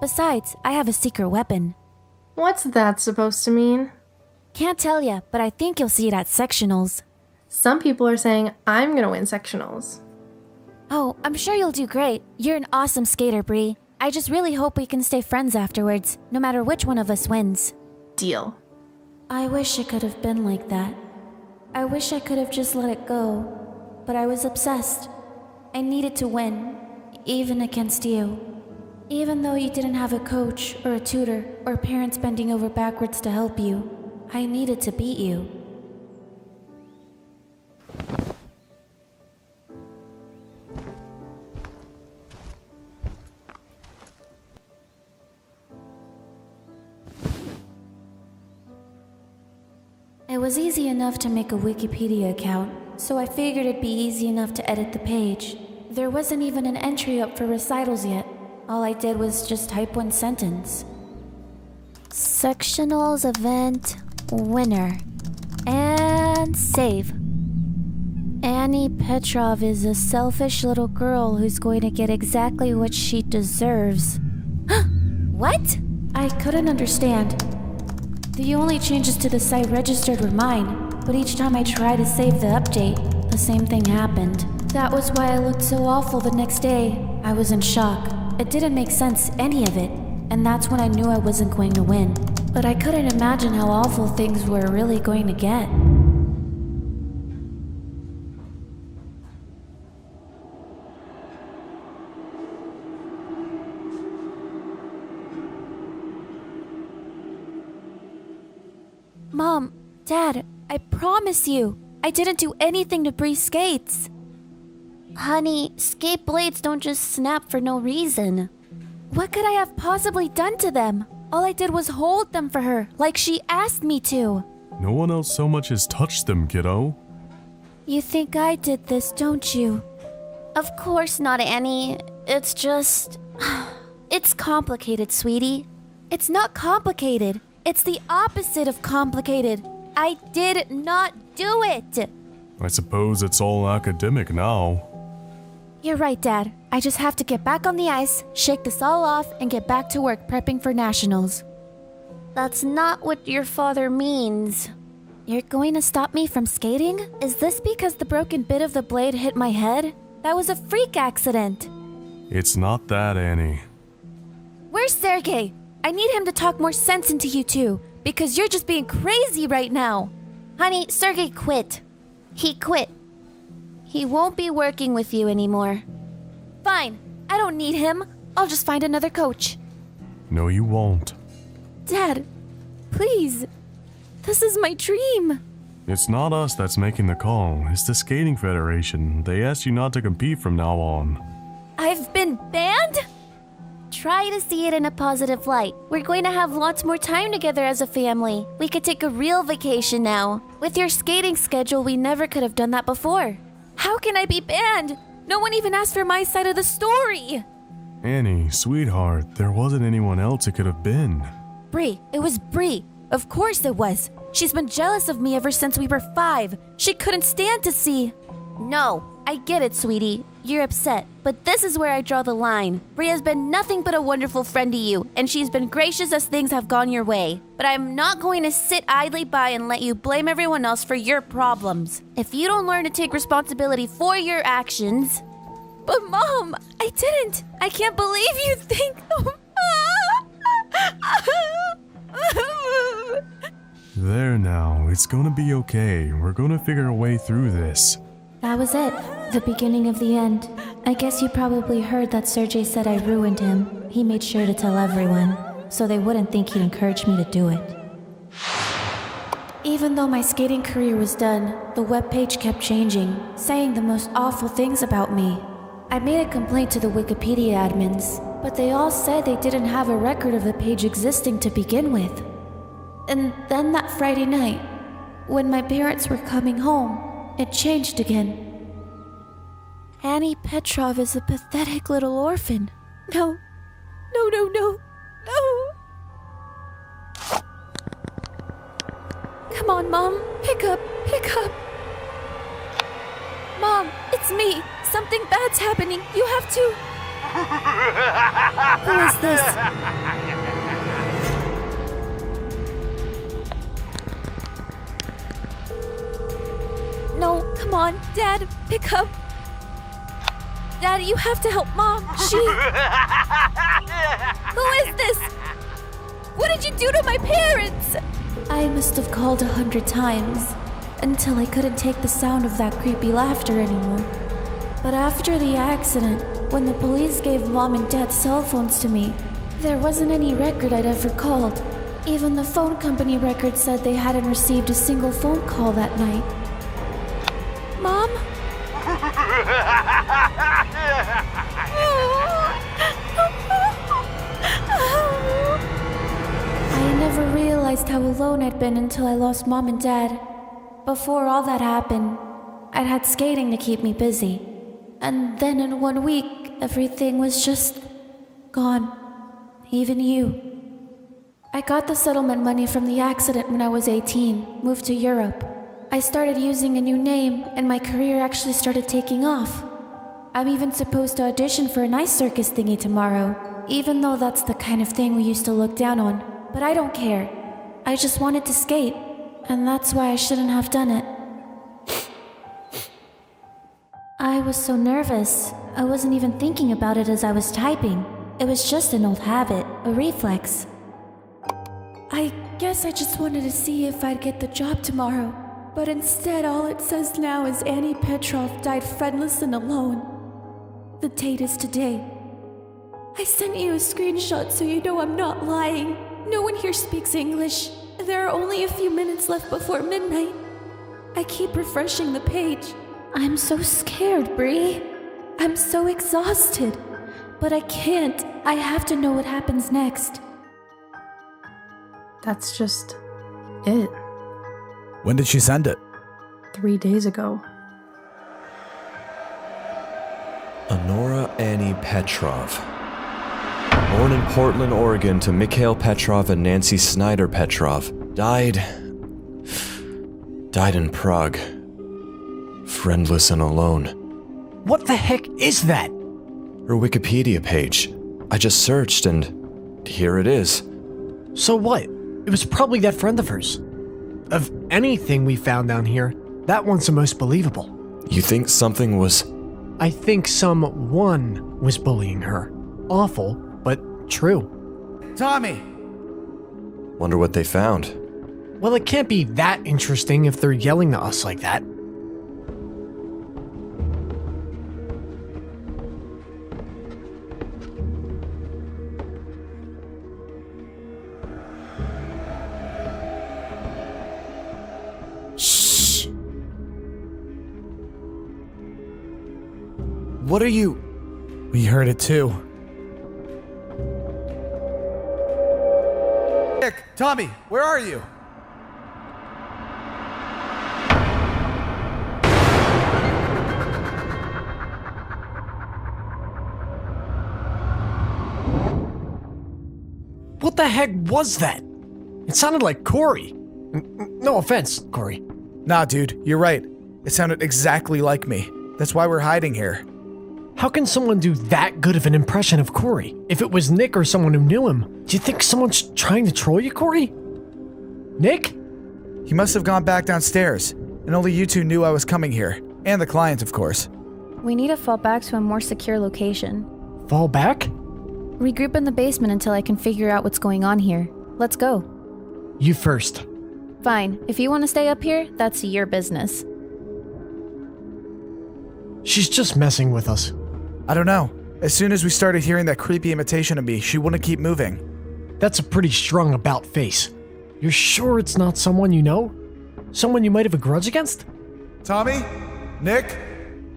Besides, I have a secret weapon. What's that supposed to mean? Can't tell ya, but I think you'll see it at sectionals. Some people are saying I'm gonna win sectionals. Oh, I'm sure you'll do great. You're an awesome skater, Bree. I just really hope we can stay friends afterwards, no matter which one of us wins. Deal. I wish it could have been like that. I wish I could have just let it go. But I was obsessed. I needed to win, even against you. Even though you didn't have a coach or a tutor or parents bending over backwards to help you, I needed to beat you. It was easy enough to make a Wikipedia account, so I figured it'd be easy enough to edit the page. There wasn't even an entry up for recitals yet. All I did was just type one sentence. Sectionals event winner. And save. Annie Petrova is a selfish little girl who's going to get exactly what she deserves. What? I couldn't understand. The only changes to the site registered were mine, but each time I tried to save the update, the same thing happened. That was why I looked so awful the next day. I was in shock. It didn't make sense, any of it, and that's when I knew I wasn't going to win. But I couldn't imagine how awful things were really going to get. Mom, Dad, I promise you, I didn't do anything to Bree's skates. Honey, skate blades don't just snap for no reason. What could I have possibly done to them? All I did was hold them for her, like she asked me to. No one else so much as touched them, kiddo. You think I did this, don't you? Of course not, Annie. It's just... It's complicated, sweetie. It's not complicated. It's the opposite of complicated. I did not do it. I suppose it's all academic now. You're right, Dad. I just have to get back on the ice, shake this all off, and get back to work prepping for nationals. That's not what your father means. You're going to stop me from skating? Is this because the broken bit of the blade hit my head? That was a freak accident. It's not that, Annie. Where's Sergey? I need him to talk more sense into you two, because you're just being crazy right now. Honey, Sergey quit. He quit. He won't be working with you anymore. Fine. I don't need him. I'll just find another coach. No, you won't. Dad, please. This is my dream. It's not us that's making the call. It's the Skating Federation. They asked you not to compete from now on. I've been banned? Try to see it in a positive light. We're going to have lots more time together as a family. We could take a real vacation now. With your skating schedule, we never could have done that before. How can I be banned? No one even asked for my side of the story. Annie, sweetheart, there wasn't anyone else it could have been. Bree, it was Bree. Of course it was. She's been jealous of me ever since we were 5. She couldn't stand to see. No, I get it, sweetie. You're upset, but this is where I draw the line. Bree has been nothing but a wonderful friend to you, and she's been gracious as things have gone your way. But I'm not going to sit idly by and let you blame everyone else for your problems. If you don't learn to take responsibility for your actions... But Mom, I didn't. I can't believe you think... There now, it's gonna be okay. We're gonna figure a way through this. That was it. The beginning of the end. I guess you probably heard that Sergey said I ruined him. He made sure to tell everyone, so they wouldn't think he'd encouraged me to do it. Even though my skating career was done, the webpage kept changing, saying the most awful things about me. I made a complaint to the Wikipedia admins, but they all said they didn't have a record of the page existing to begin with. And then that Friday night, when my parents were coming home, it changed again. Annie Petrova is a pathetic little orphan. No. Come on, Mom. Pick up. Mom, it's me. Something bad's happening. You have to... Who is this? No, come on, Dad, pick up. Dad, you have to help Mom. She... Who is this? What did you do to my parents? I must have called 100 times until I couldn't take the sound of that creepy laughter anymore. But after the accident, When the police gave Mom and Dad's cell phones to me, there wasn't any record I'd ever called. Even the phone company record said they hadn't received a single phone call that night. Mom? I never realized how alone I'd been until I lost Mom and Dad. Before all that happened, I'd had skating to keep me busy. And then in 1 week, everything was just gone. Even you. I got the settlement money from the accident when I was 18, moved to Europe. I started using a new name, and my career actually started taking off. I'm even supposed to audition for an ice circus thingy tomorrow, even though that's the kind of thing we used to look down on. But I don't care. I just wanted to skate, and that's why I shouldn't have done it. I was so nervous. I wasn't even thinking about it as I was typing. It was just an old habit, a reflex. I guess I just wanted to see if I'd get the job tomorrow. But instead, all it says now is Annie Petrov died friendless and alone. The date is today. I sent you a screenshot so you know I'm not lying. No one here speaks English. There are only a few minutes left before midnight. I keep refreshing the page. I'm so scared, Bree. I'm so exhausted. But I can't. I have to know what happens next. That's just it. When did she send it? 3 days ago. Annora Annie Petrov. Born in Portland, Oregon to Mikhail Petrov and Nancy Snyder Petrov. Died in Prague. Friendless and alone. What the heck is that? Her Wikipedia page. I just searched and here it is. So what? It was probably that friend of hers. Of anything we found down here, that one's the most believable. You think something was... I think someone was bullying her. Awful, but true. Tommy! Wonder what they found. Well, it can't be that interesting if they're yelling to us like that. Shh. What are you... We heard it too. Nick, Tommy, where are you? What the heck was that? It sounded like Corey. No offense, Corey. Nah, dude, you're right. It sounded exactly like me. That's why we're hiding here. How can someone do that good of an impression of Corey? If it was Nick or someone who knew him, do you think someone's trying to troll you, Corey? Nick? He must have gone back downstairs, and only you two knew I was coming here. And the client, of course. We need to fall back to a more secure location. Fall back? Regroup in the basement until I can figure out what's going on here. Let's go. You first. Fine. If you want to stay up here, that's your business. She's just messing with us. I don't know. As soon as we started hearing that creepy imitation of me, she wouldn't keep moving. That's a pretty strong about face. You're sure it's not someone you know? Someone you might have a grudge against? Tommy? Nick?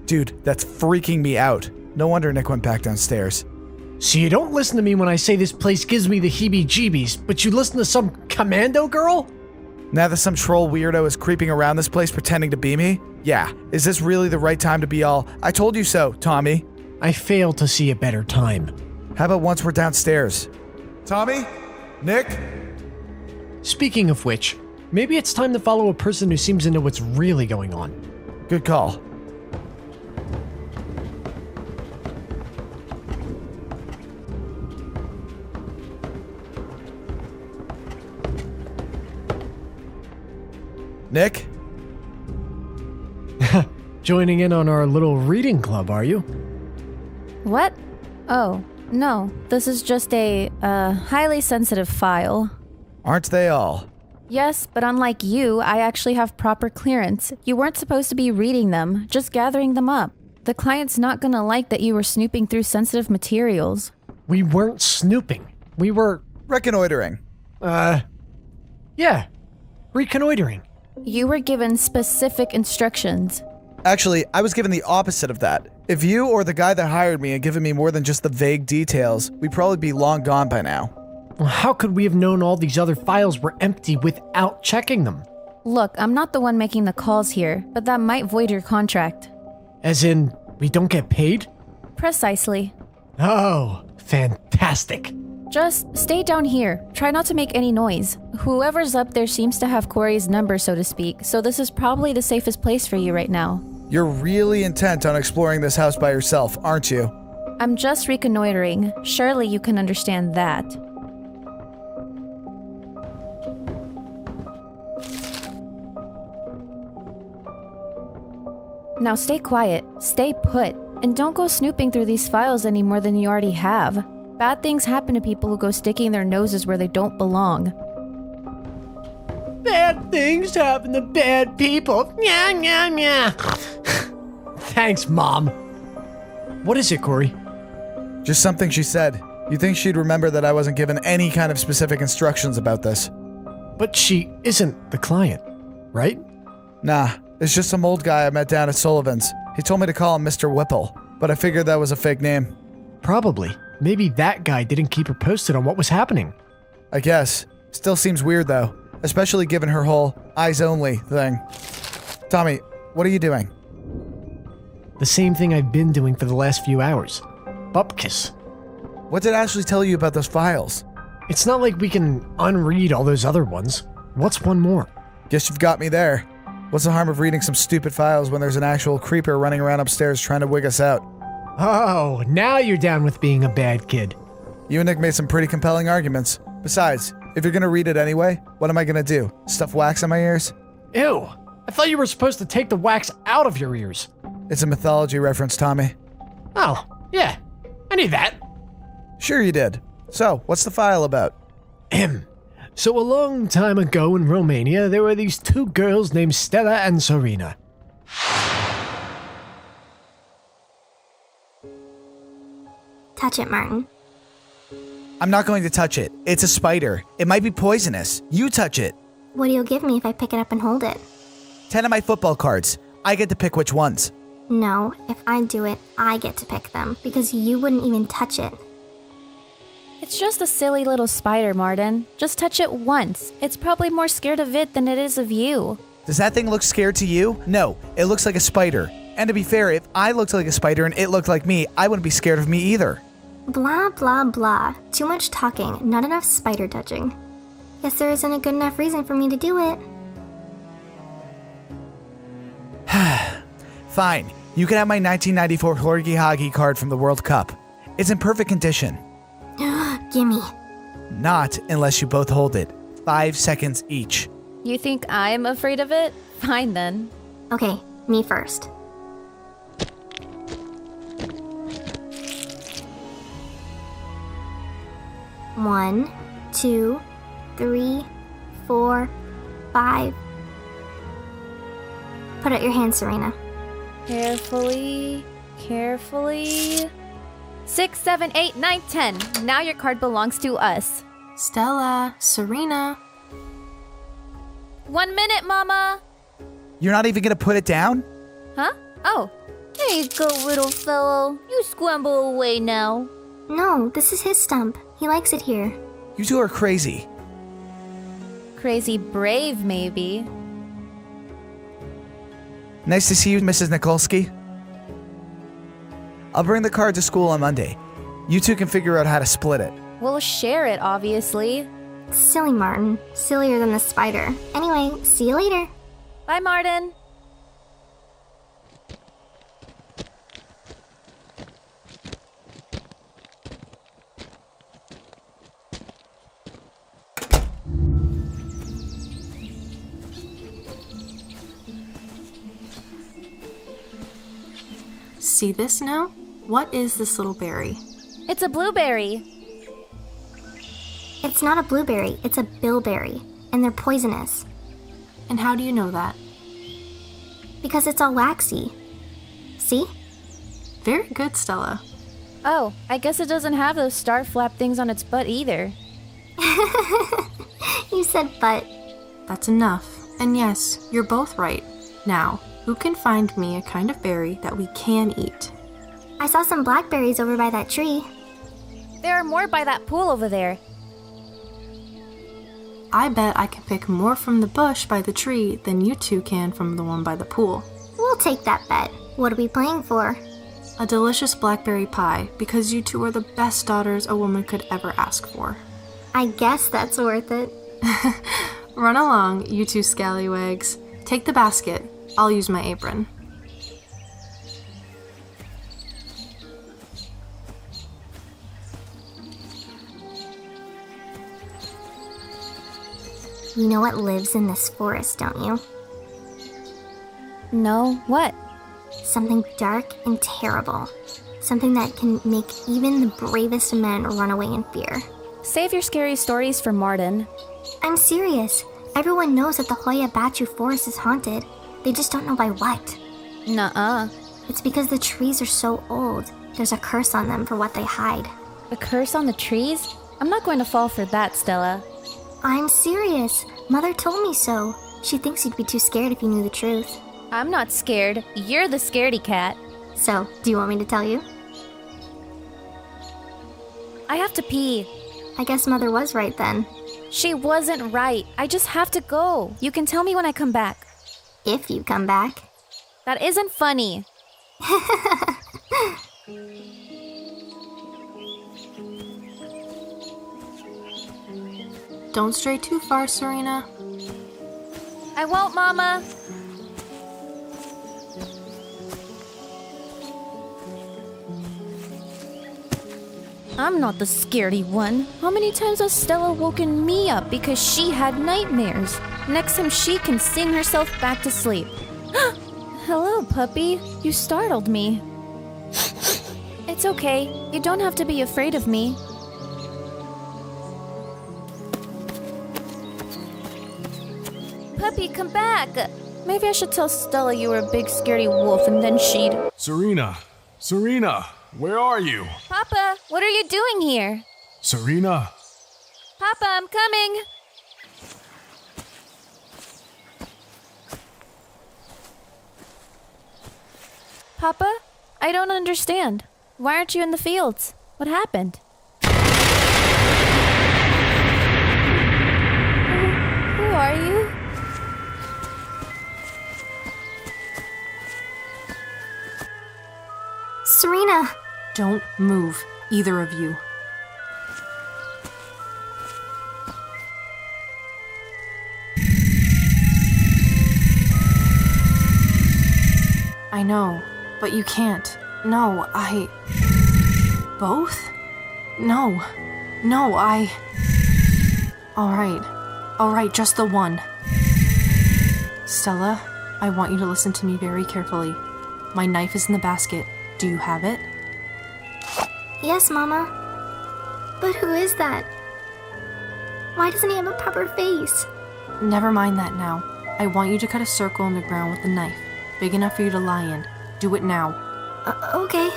Dude, that's freaking me out. No wonder Nick went back downstairs. So you don't listen to me when I say this place gives me the heebie-jeebies, but you listen to some commando girl? Now that some troll weirdo is creeping around this place pretending to be me? Yeah, is this really the right time to be all, I told you so, Tommy? I fail to see a better time. How about once we're downstairs? Tommy? Nick? Speaking of which, maybe it's time to follow a person who seems to know what's really going on. Good call. Nick? Joining in on our little reading club, are you? What? Oh, no. This is just a, highly sensitive file. Aren't they all? Yes, but unlike you, I actually have proper clearance. You weren't supposed to be reading them, just gathering them up. The client's not gonna like that you were snooping through sensitive materials. We weren't snooping. We were... reconnoitering. Yeah. Reconnoitering. You were given specific instructions. Actually, I was given the opposite of that. If you or the guy that hired me had given me more than just the vague details, we'd probably be long gone by now. Well, how could we have known all these other files were empty without checking them? Look, I'm not the one making the calls here, but that might void your contract. As in, we don't get paid? Precisely. Oh, fantastic. Just stay down here. Try not to make any noise. Whoever's up there seems to have Corey's number, so to speak, so this is probably the safest place for you right now. You're really intent on exploring this house by yourself, aren't you? I'm just reconnoitering. Surely you can understand that. Now stay quiet, stay put, and don't go snooping through these files any more than you already have. Bad things happen to people who go sticking their noses where they don't belong. Bad things happen to bad people. Nya, nya, nya. Thanks, Mom. What is it, Corey? Just something she said. You'd think she'd remember that I wasn't given any kind of specific instructions about this. But she isn't the client, right? Nah, it's just some old guy I met down at Sullivan's. He told me to call him Mr. Whipple, but I figured that was a fake name. Probably. Maybe that guy didn't keep her posted on what was happening. I guess. Still seems weird though, especially given her whole eyes only thing. Tommy, what are you doing? The same thing I've been doing for the last few hours. Bupkis. What did Ashley tell you about those files? It's not like we can unread all those other ones. What's one more? Guess you've got me there. What's the harm of reading some stupid files when there's an actual creeper running around upstairs trying to wig us out? Oh, now you're down with being a bad kid. You and Nick made some pretty compelling arguments. Besides, if you're gonna read it anyway, what am I gonna do? Stuff wax in my ears? Ew! I thought you were supposed to take the wax out of your ears. It's a mythology reference, Tommy. Oh, yeah. I knew that. Sure you did. So, what's the file about? So a long time ago in Romania, there were these two girls named Stella and Serena. Touch it, Martin. I'm not going to touch it. It's a spider. It might be poisonous. You touch it. What do you give me if I pick it up and hold it? 10 of my football cards. I get to pick which ones. No, if I do it, I get to pick them, because you wouldn't even touch it. It's just a silly little spider, Martin. Just touch it once. It's probably more scared of it than it is of you. Does that thing look scared to you? No, it looks like a spider. And to be fair, if I looked like a spider and it looked like me, I wouldn't be scared of me either. Blah, blah, blah. Too much talking, not enough spider touching. Guess there isn't a good enough reason for me to do it. Fine. You can have my 1994 𝚤𝚑𝚎𝚑𝚎 card from the World Cup. It's in perfect condition. Gimme. Not unless you both hold it. 5 seconds each. You think I'm afraid of it? Fine then. Okay, me first. One, 2, 3, 4, 5. Put out your hand, Serena. Carefully, carefully. 6, 7, 8, 9, 10. Now your card belongs to us. Stella, Serena. 1 minute, Mama. You're not even gonna put it down? Huh? Oh. There you go, little fellow. You scramble away now. No, this is his stump. He likes it here. You two are crazy. Crazy brave, maybe. Nice to see you, Mrs. Nikolsky. I'll bring the card to school on Monday. You two can figure out how to split it. We'll share it, obviously. Silly Martin. Sillier than the spider. Anyway, see you later. Bye, Martin. See this now? What is this little berry? It's a blueberry. It's not a blueberry, it's a bilberry. And they're poisonous. And how do you know that? Because it's all waxy. See? Very good, Stella. Oh, I guess it doesn't have those star flap things on its butt either. You said butt. That's enough. And yes, you're both right. Now, who can find me a kind of berry that we can eat? I saw some blackberries over by that tree. There are more by that pool over there. I bet I can pick more from the bush by the tree than you two can from the one by the pool. We'll take that bet. What are we playing for? A delicious blackberry pie, because you two are the best daughters a woman could ever ask for. I guess that's worth it. Run along, you two scallywags. Take the basket. I'll use my apron. You know what lives in this forest, don't you? No, what? Something dark and terrible. Something that can make even the bravest men run away in fear. Save your scary stories for Martin. I'm serious. Everyone knows that the 𝙾𝚑𝚑𝚎 forest is haunted. They just don't know by what. Nuh-uh. It's because the trees are so old. There's a curse on them for what they hide. A curse on the trees? I'm not going to fall for that, Stella. I'm serious. Mother told me so. She thinks you'd be too scared if you knew the truth. I'm not scared. You're the scaredy cat. So, do you want me to tell you? I have to pee. I guess Mother was right then. She wasn't right. I just have to go. You can tell me when I come back. If you come back. That isn't funny. Don't stray too far, Serena. I won't, Mama. I'm not the scaredy one. How many times has Stella woken me up because she had nightmares? Next time she can sing herself back to sleep. Hello, puppy. You startled me. It's okay. You don't have to be afraid of me. Puppy, come back. Maybe I should tell Stella you were a big scaredy wolf and then she'd... Serena! Serena! Where are you? Papa, what are you doing here? Serena! Papa, I'm coming. Papa, I don't understand. Why aren't you in the fields? What happened? Who are you? Serena! Don't move, either of you. I know, but you can't. No, Both? No. No, Alright, just the one. Stella, I want you to listen to me very carefully. My knife is in the basket. Do you have it? Yes, Mama. But who is that? Why doesn't he have a proper face? Never mind that now. I want you to cut a circle in the ground with the knife, big enough for you to lie in. Do it now. Okay.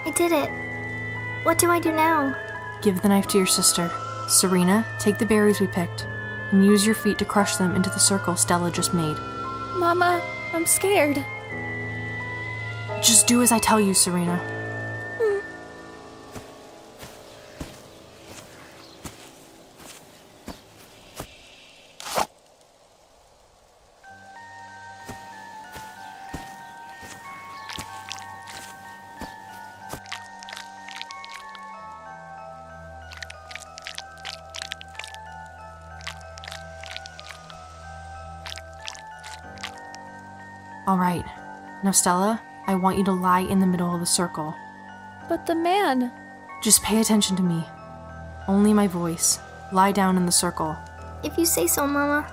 I did it. What do I do now? Give the knife to your sister. Serena, take the berries we picked, and use your feet to crush them into the circle Stella just made. Mama, I'm scared. Just do as I tell you, Serena. Alright. Now, Stella, I want you to lie in the middle of the circle. But the man... Just pay attention to me. Only my voice. Lie down in the circle. If you say so, Mama.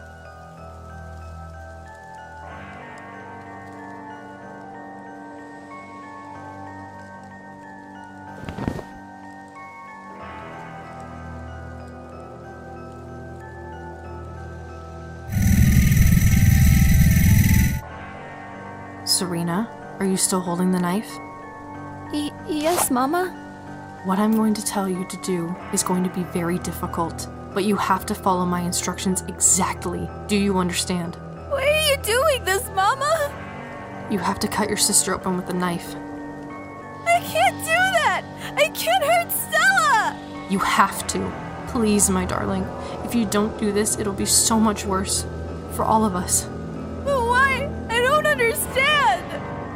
Are you still holding the knife? Yes, Mama? What I'm going to tell you to do is going to be very difficult, but you have to follow my instructions exactly. Do you understand? Why are you doing this, Mama? You have to cut your sister open with the knife. I can't do that! I can't hurt Stella! You have to. Please, my darling. If you don't do this, it'll be so much worse. For all of us. But why? I don't understand!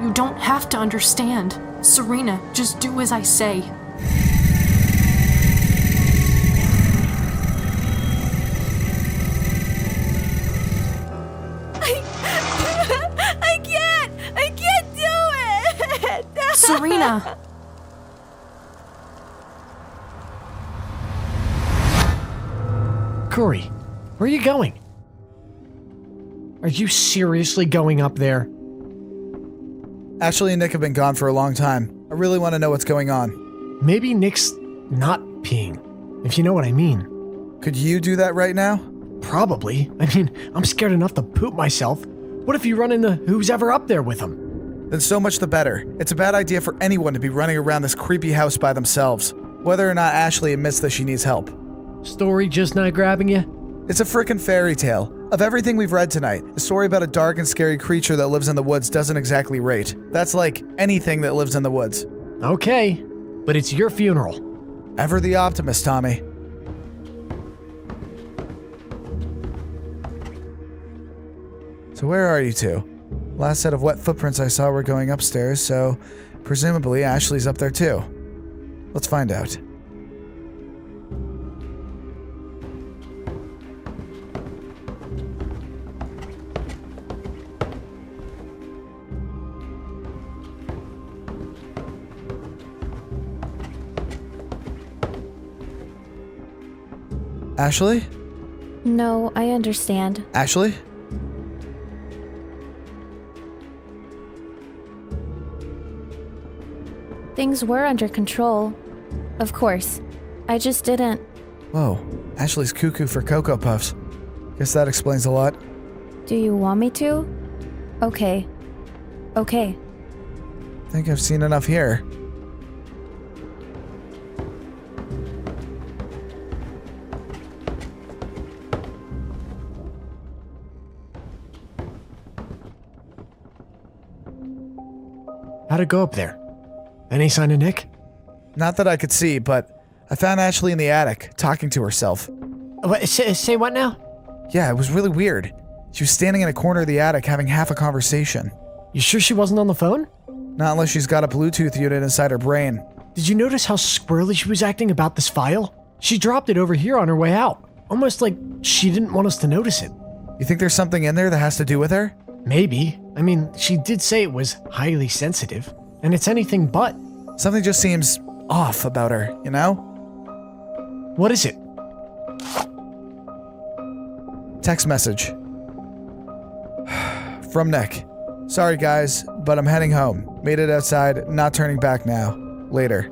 You don't have to understand. Serena, just do as I say. I can't do it! Serena! Corey, where are you going? Are you seriously going up there? Ashley and Nick have been gone for a long time. I really want to know what's going on. Maybe Nick's not peeing, if you know what I mean. Could you do that right now? Probably. I mean, I'm scared enough to poop myself. What if you run into who's ever up there with him? Then so much the better. It's a bad idea for anyone to be running around this creepy house by themselves, whether or not Ashley admits that she needs help. Story just not grabbing you? It's a frickin' fairy tale. Of everything we've read tonight, a story about a dark and scary creature that lives in the woods doesn't exactly rate. That's like anything that lives in the woods. Okay, but it's your funeral. Ever the optimist, Tommy. So where are you two? Last set of wet footprints I saw were going upstairs, so presumably Ashley's up there too. Let's find out. Ashley? No, I understand. Ashley? Things were under control. Of course. I just didn't. Whoa, Ashley's cuckoo for Cocoa Puffs. Guess that explains a lot. Do you want me to? Okay. Okay. Think I've seen enough here. How'd it go up there? Any sign of Nick? Not that I could see, but I found Ashley in the attic, talking to herself. What, say what now? Yeah, it was really weird. She was standing in a corner of the attic having half a conversation. You sure she wasn't on the phone? Not unless she's got a Bluetooth unit inside her brain. Did you notice how squirrely she was acting about this file? She dropped it over here on her way out. Almost like she didn't want us to notice it. You think there's something in there that has to do with her? Maybe. I mean, she did say it was highly sensitive, and it's anything but. Something just seems off about her, you know? What is it? Text message. From Nick. Sorry guys, but I'm heading home. Made it outside, not turning back now. Later.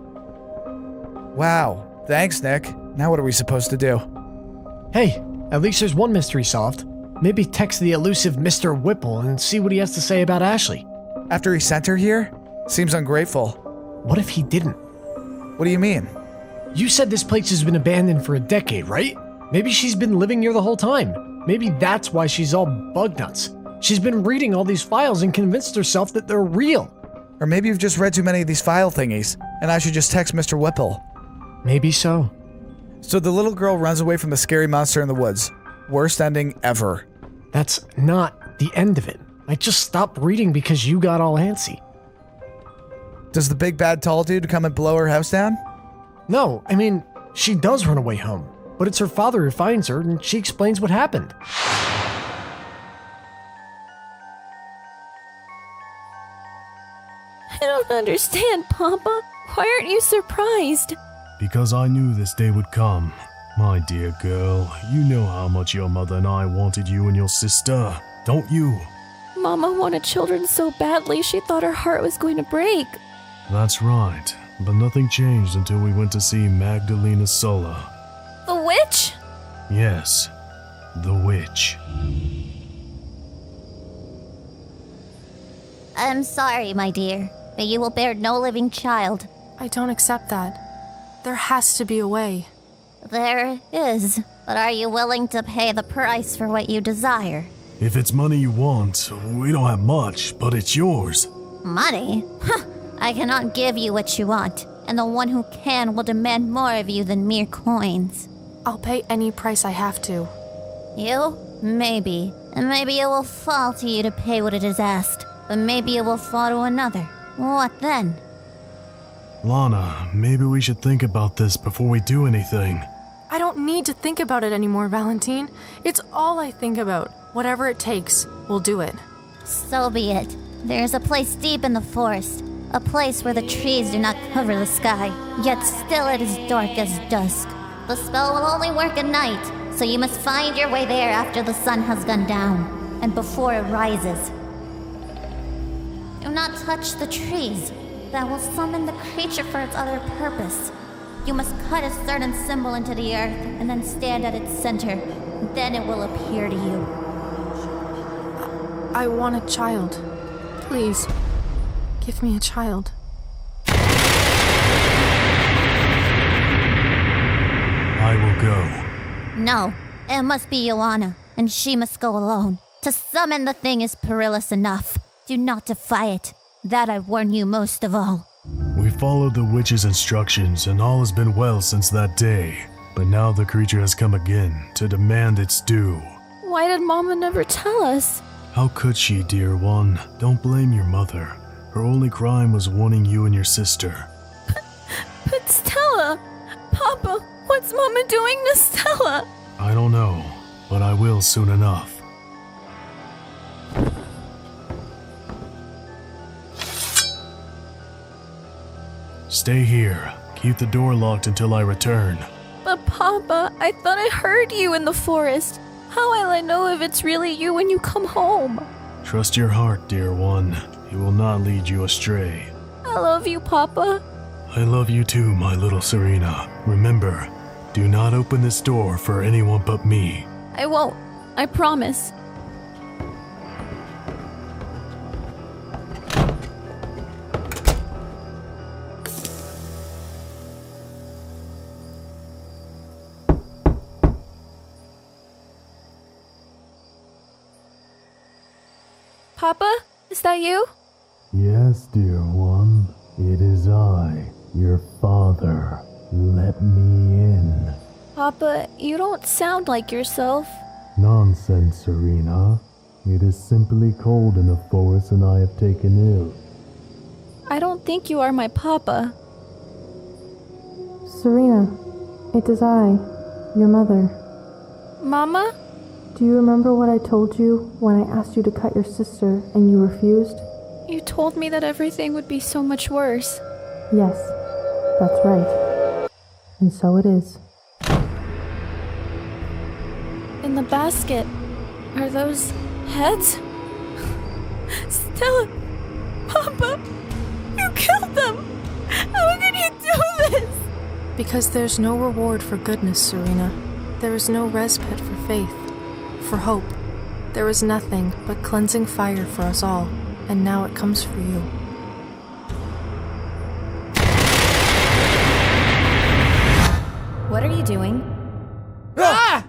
Wow. Thanks, Nick. Now what are we supposed to do? Hey, at least there's one mystery solved. Maybe text the elusive Mr. Whipple and see what he has to say about Ashley. After he sent her here? Seems ungrateful. What if he didn't? What do you mean? You said this place has been abandoned for a decade, right? Maybe she's been living here the whole time. Maybe that's why she's all bug nuts. She's been reading all these files and convinced herself that they're real. Or maybe you've just read too many of these file thingies, and I should just text Mr. Whipple. Maybe so. So the little girl runs away from the scary monster in the woods. Worst ending ever. That's not the end of it. I just stopped reading because you got all antsy. Does the big bad tall dude come and blow her house down? No, I mean, she does run away home, but it's her father who finds her and she explains what happened. I don't understand, Papa. Why aren't you surprised? Because I knew this day would come. My dear girl, you know how much your mother and I wanted you and your sister, don't you? Mama wanted children so badly she thought her heart was going to break. That's right, but nothing changed until we went to see Magdalena Sola. The witch? Yes, the witch. I'm sorry, my dear, but you will bear no living child. I don't accept that. There has to be a way. There is, but are you willing to pay the price for what you desire? If it's money you want, we don't have much, but it's yours. Money? I cannot give you what you want, and the one who can will demand more of you than mere coins. I'll pay any price I have to. You? Maybe. And maybe it will fall to you to pay what it is asked. But maybe it will fall to another. What then? Lana, maybe we should think about this before we do anything. I don't need to think about it anymore, Valentine. It's all I think about. Whatever it takes, we'll do it. So be it. There's a place deep in the forest. A place where the trees do not cover the sky. Yet still it is dark as dusk. The spell will only work at night, so you must find your way there after the sun has gone down, and before it rises. Do not touch the trees. That will summon the creature for its other purpose. You must cut a certain symbol into the earth, and then stand at its center. Then it will appear to you. I want a child. Please, give me a child. I will go. No, it must be Joanna, and she must go alone. To summon the thing is perilous enough. Do not defy it. That I warn you most of all. We followed the witch's instructions, and all has been well since that day. But now the creature has come again to demand its due. Why did Mama never tell us? How could she, dear one? Don't blame your mother. Her only crime was warning you and your sister. But Stella! Papa, what's Mama doing to Stella? I don't know, but I will soon enough. Stay here. Keep the door locked until I return. But Papa, I thought I heard you in the forest. How will I know if it's really you when you come home? Trust your heart, dear one. He will not lead you astray. I love you, Papa. I love you too, my little Serena. Remember, do not open this door for anyone but me. I won't. I promise. Papa, is that you? Yes, dear one. It is I, your father. Let me in. Papa, you don't sound like yourself. Nonsense, Serena. It is simply cold in the forest and I have taken ill. I don't think you are my Papa. Serena, it is I, your mother. Mama? Do you remember what I told you when I asked you to cut your sister and you refused? You told me that everything would be so much worse. Yes, that's right. And so it is. In the basket, are those heads? Stella! Papa! You killed them! How could you do this? Because there's no reward for goodness, Serena. There is no respite for faith, for hope. There is nothing but cleansing fire for us all, and now it comes for you. What are you doing? Ah!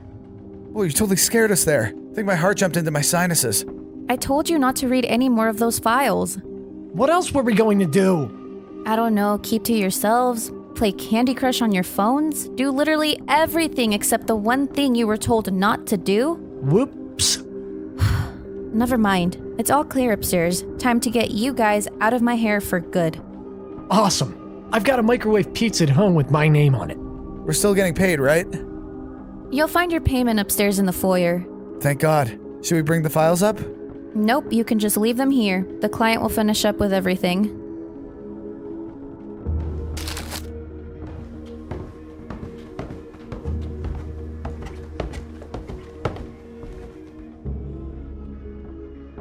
Oh, you totally scared us there. I think my heart jumped into my sinuses. I told you not to read any more of those files. What else were we going to do? I don't know, keep to yourselves, play Candy Crush on your phones, do literally everything except the one thing you were told not to do? Whoops. Never mind. It's all clear upstairs. Time to get you guys out of my hair for good. Awesome. I've got a microwave pizza at home with my name on it. We're still getting paid, right? You'll find your payment upstairs in the foyer. Thank God. Should we bring the files up? Nope, you can just leave them here. The client will finish up with everything.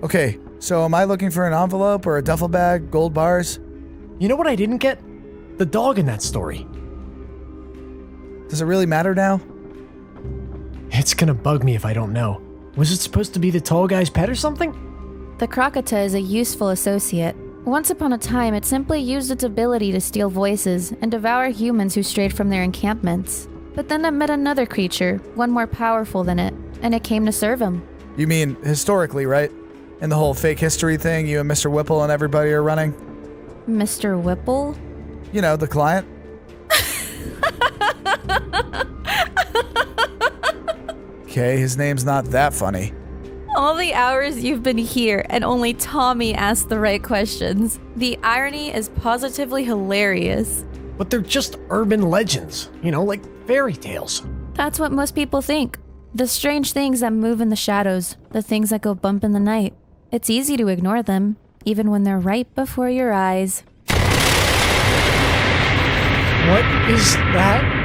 Okay, so am I looking for an envelope or a duffel bag, gold bars? You know what I didn't get? The dog in that story. Does it really matter now? It's gonna bug me if I don't know. Was it supposed to be the tall guy's pet or something? The 𝚾𝚑𝚎 is a useful associate. Once upon a time, it simply used its ability to steal voices and devour humans who strayed from their encampments. But then it met another creature, one more powerful than it, and it came to serve him. You mean historically, right? And the whole fake history thing you and Mr. Whipple and everybody are running? Mr. Whipple? You know, the client. Okay, his name's not that funny. All the hours you've been here and only Tommy asked the right questions. The irony is positively hilarious. But they're just urban legends, like fairy tales. That's what most people think. The strange things that move in the shadows, the things that go bump in the night. It's easy to ignore them, even when they're right before your eyes. What is that?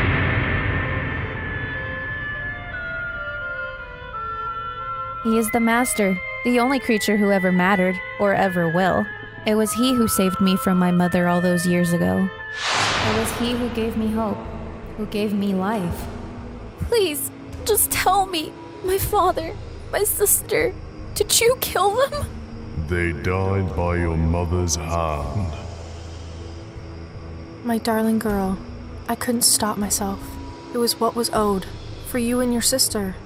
He is the master, the only creature who ever mattered, or ever will. It was he who saved me from my mother all those years ago. It was he who gave me hope, who gave me life. Please, just tell me. My father, my sister, did you kill them? They died by your mother's hand. My darling girl, I couldn't stop myself. It was what was owed, for you and your sister.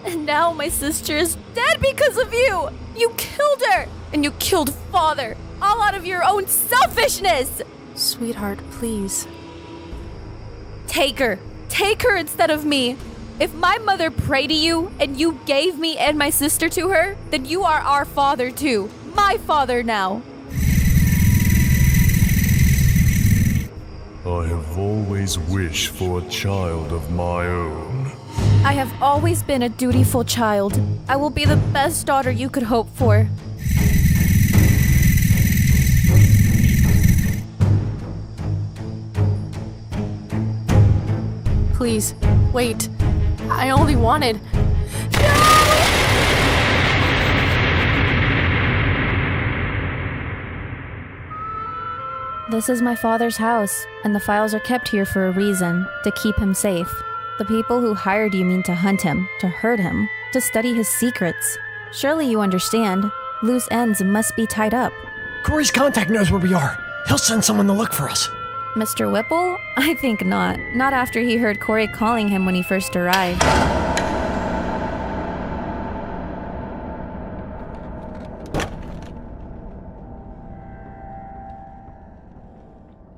And now my sister is dead because of you! You killed her! And you killed father! All out of your own selfishness! Sweetheart, please. Take her! Take her instead of me! If my mother prayed to you and you gave me and my sister to her, then you are our father too. My father now. I have always wished for a child of my own. I have always been a dutiful child. I will be the best daughter you could hope for. Please, wait. I only wanted... This is my father's house, and the files are kept here for a reason, to keep him safe. The people who hired you mean to hunt him, to hurt him, to study his secrets. Surely you understand. Loose ends must be tied up. Corey's contact knows where we are. He'll send someone to look for us. Mr. Whipple? I think not. Not after he heard Corey calling him when he first arrived.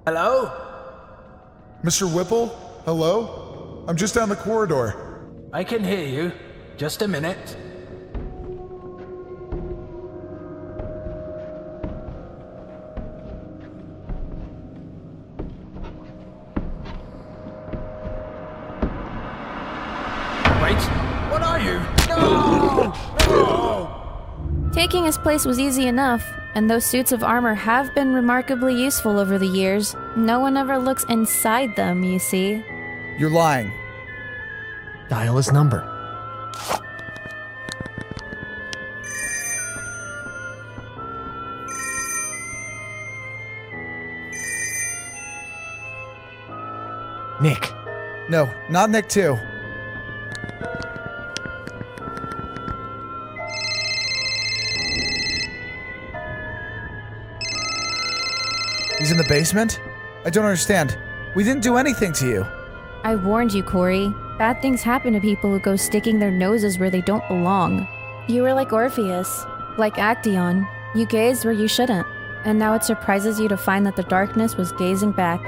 Hello? Mr. Whipple? Hello? I'm just down the corridor. I can hear you. Just a minute. Wait, what are you? No! No! Taking his place was easy enough, and those suits of armor have been remarkably useful over the years. No one ever looks inside them, you see. You're lying. Dial his number. Nick. No, not Nick too. He's in the basement? I don't understand. We didn't do anything to you. I warned you, Corey. Bad things happen to people who go sticking their noses where they don't belong. You were like Orpheus, like Actaeon. You gazed where you shouldn't, and now it surprises you to find that the darkness was gazing back.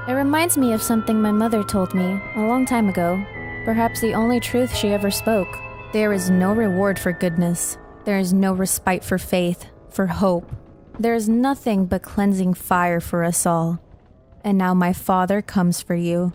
It reminds me of something my mother told me a long time ago. Perhaps the only truth she ever spoke. There is no reward for goodness. There is no respite for faith, for hope. There is nothing but cleansing fire for us all. And now my father comes for you.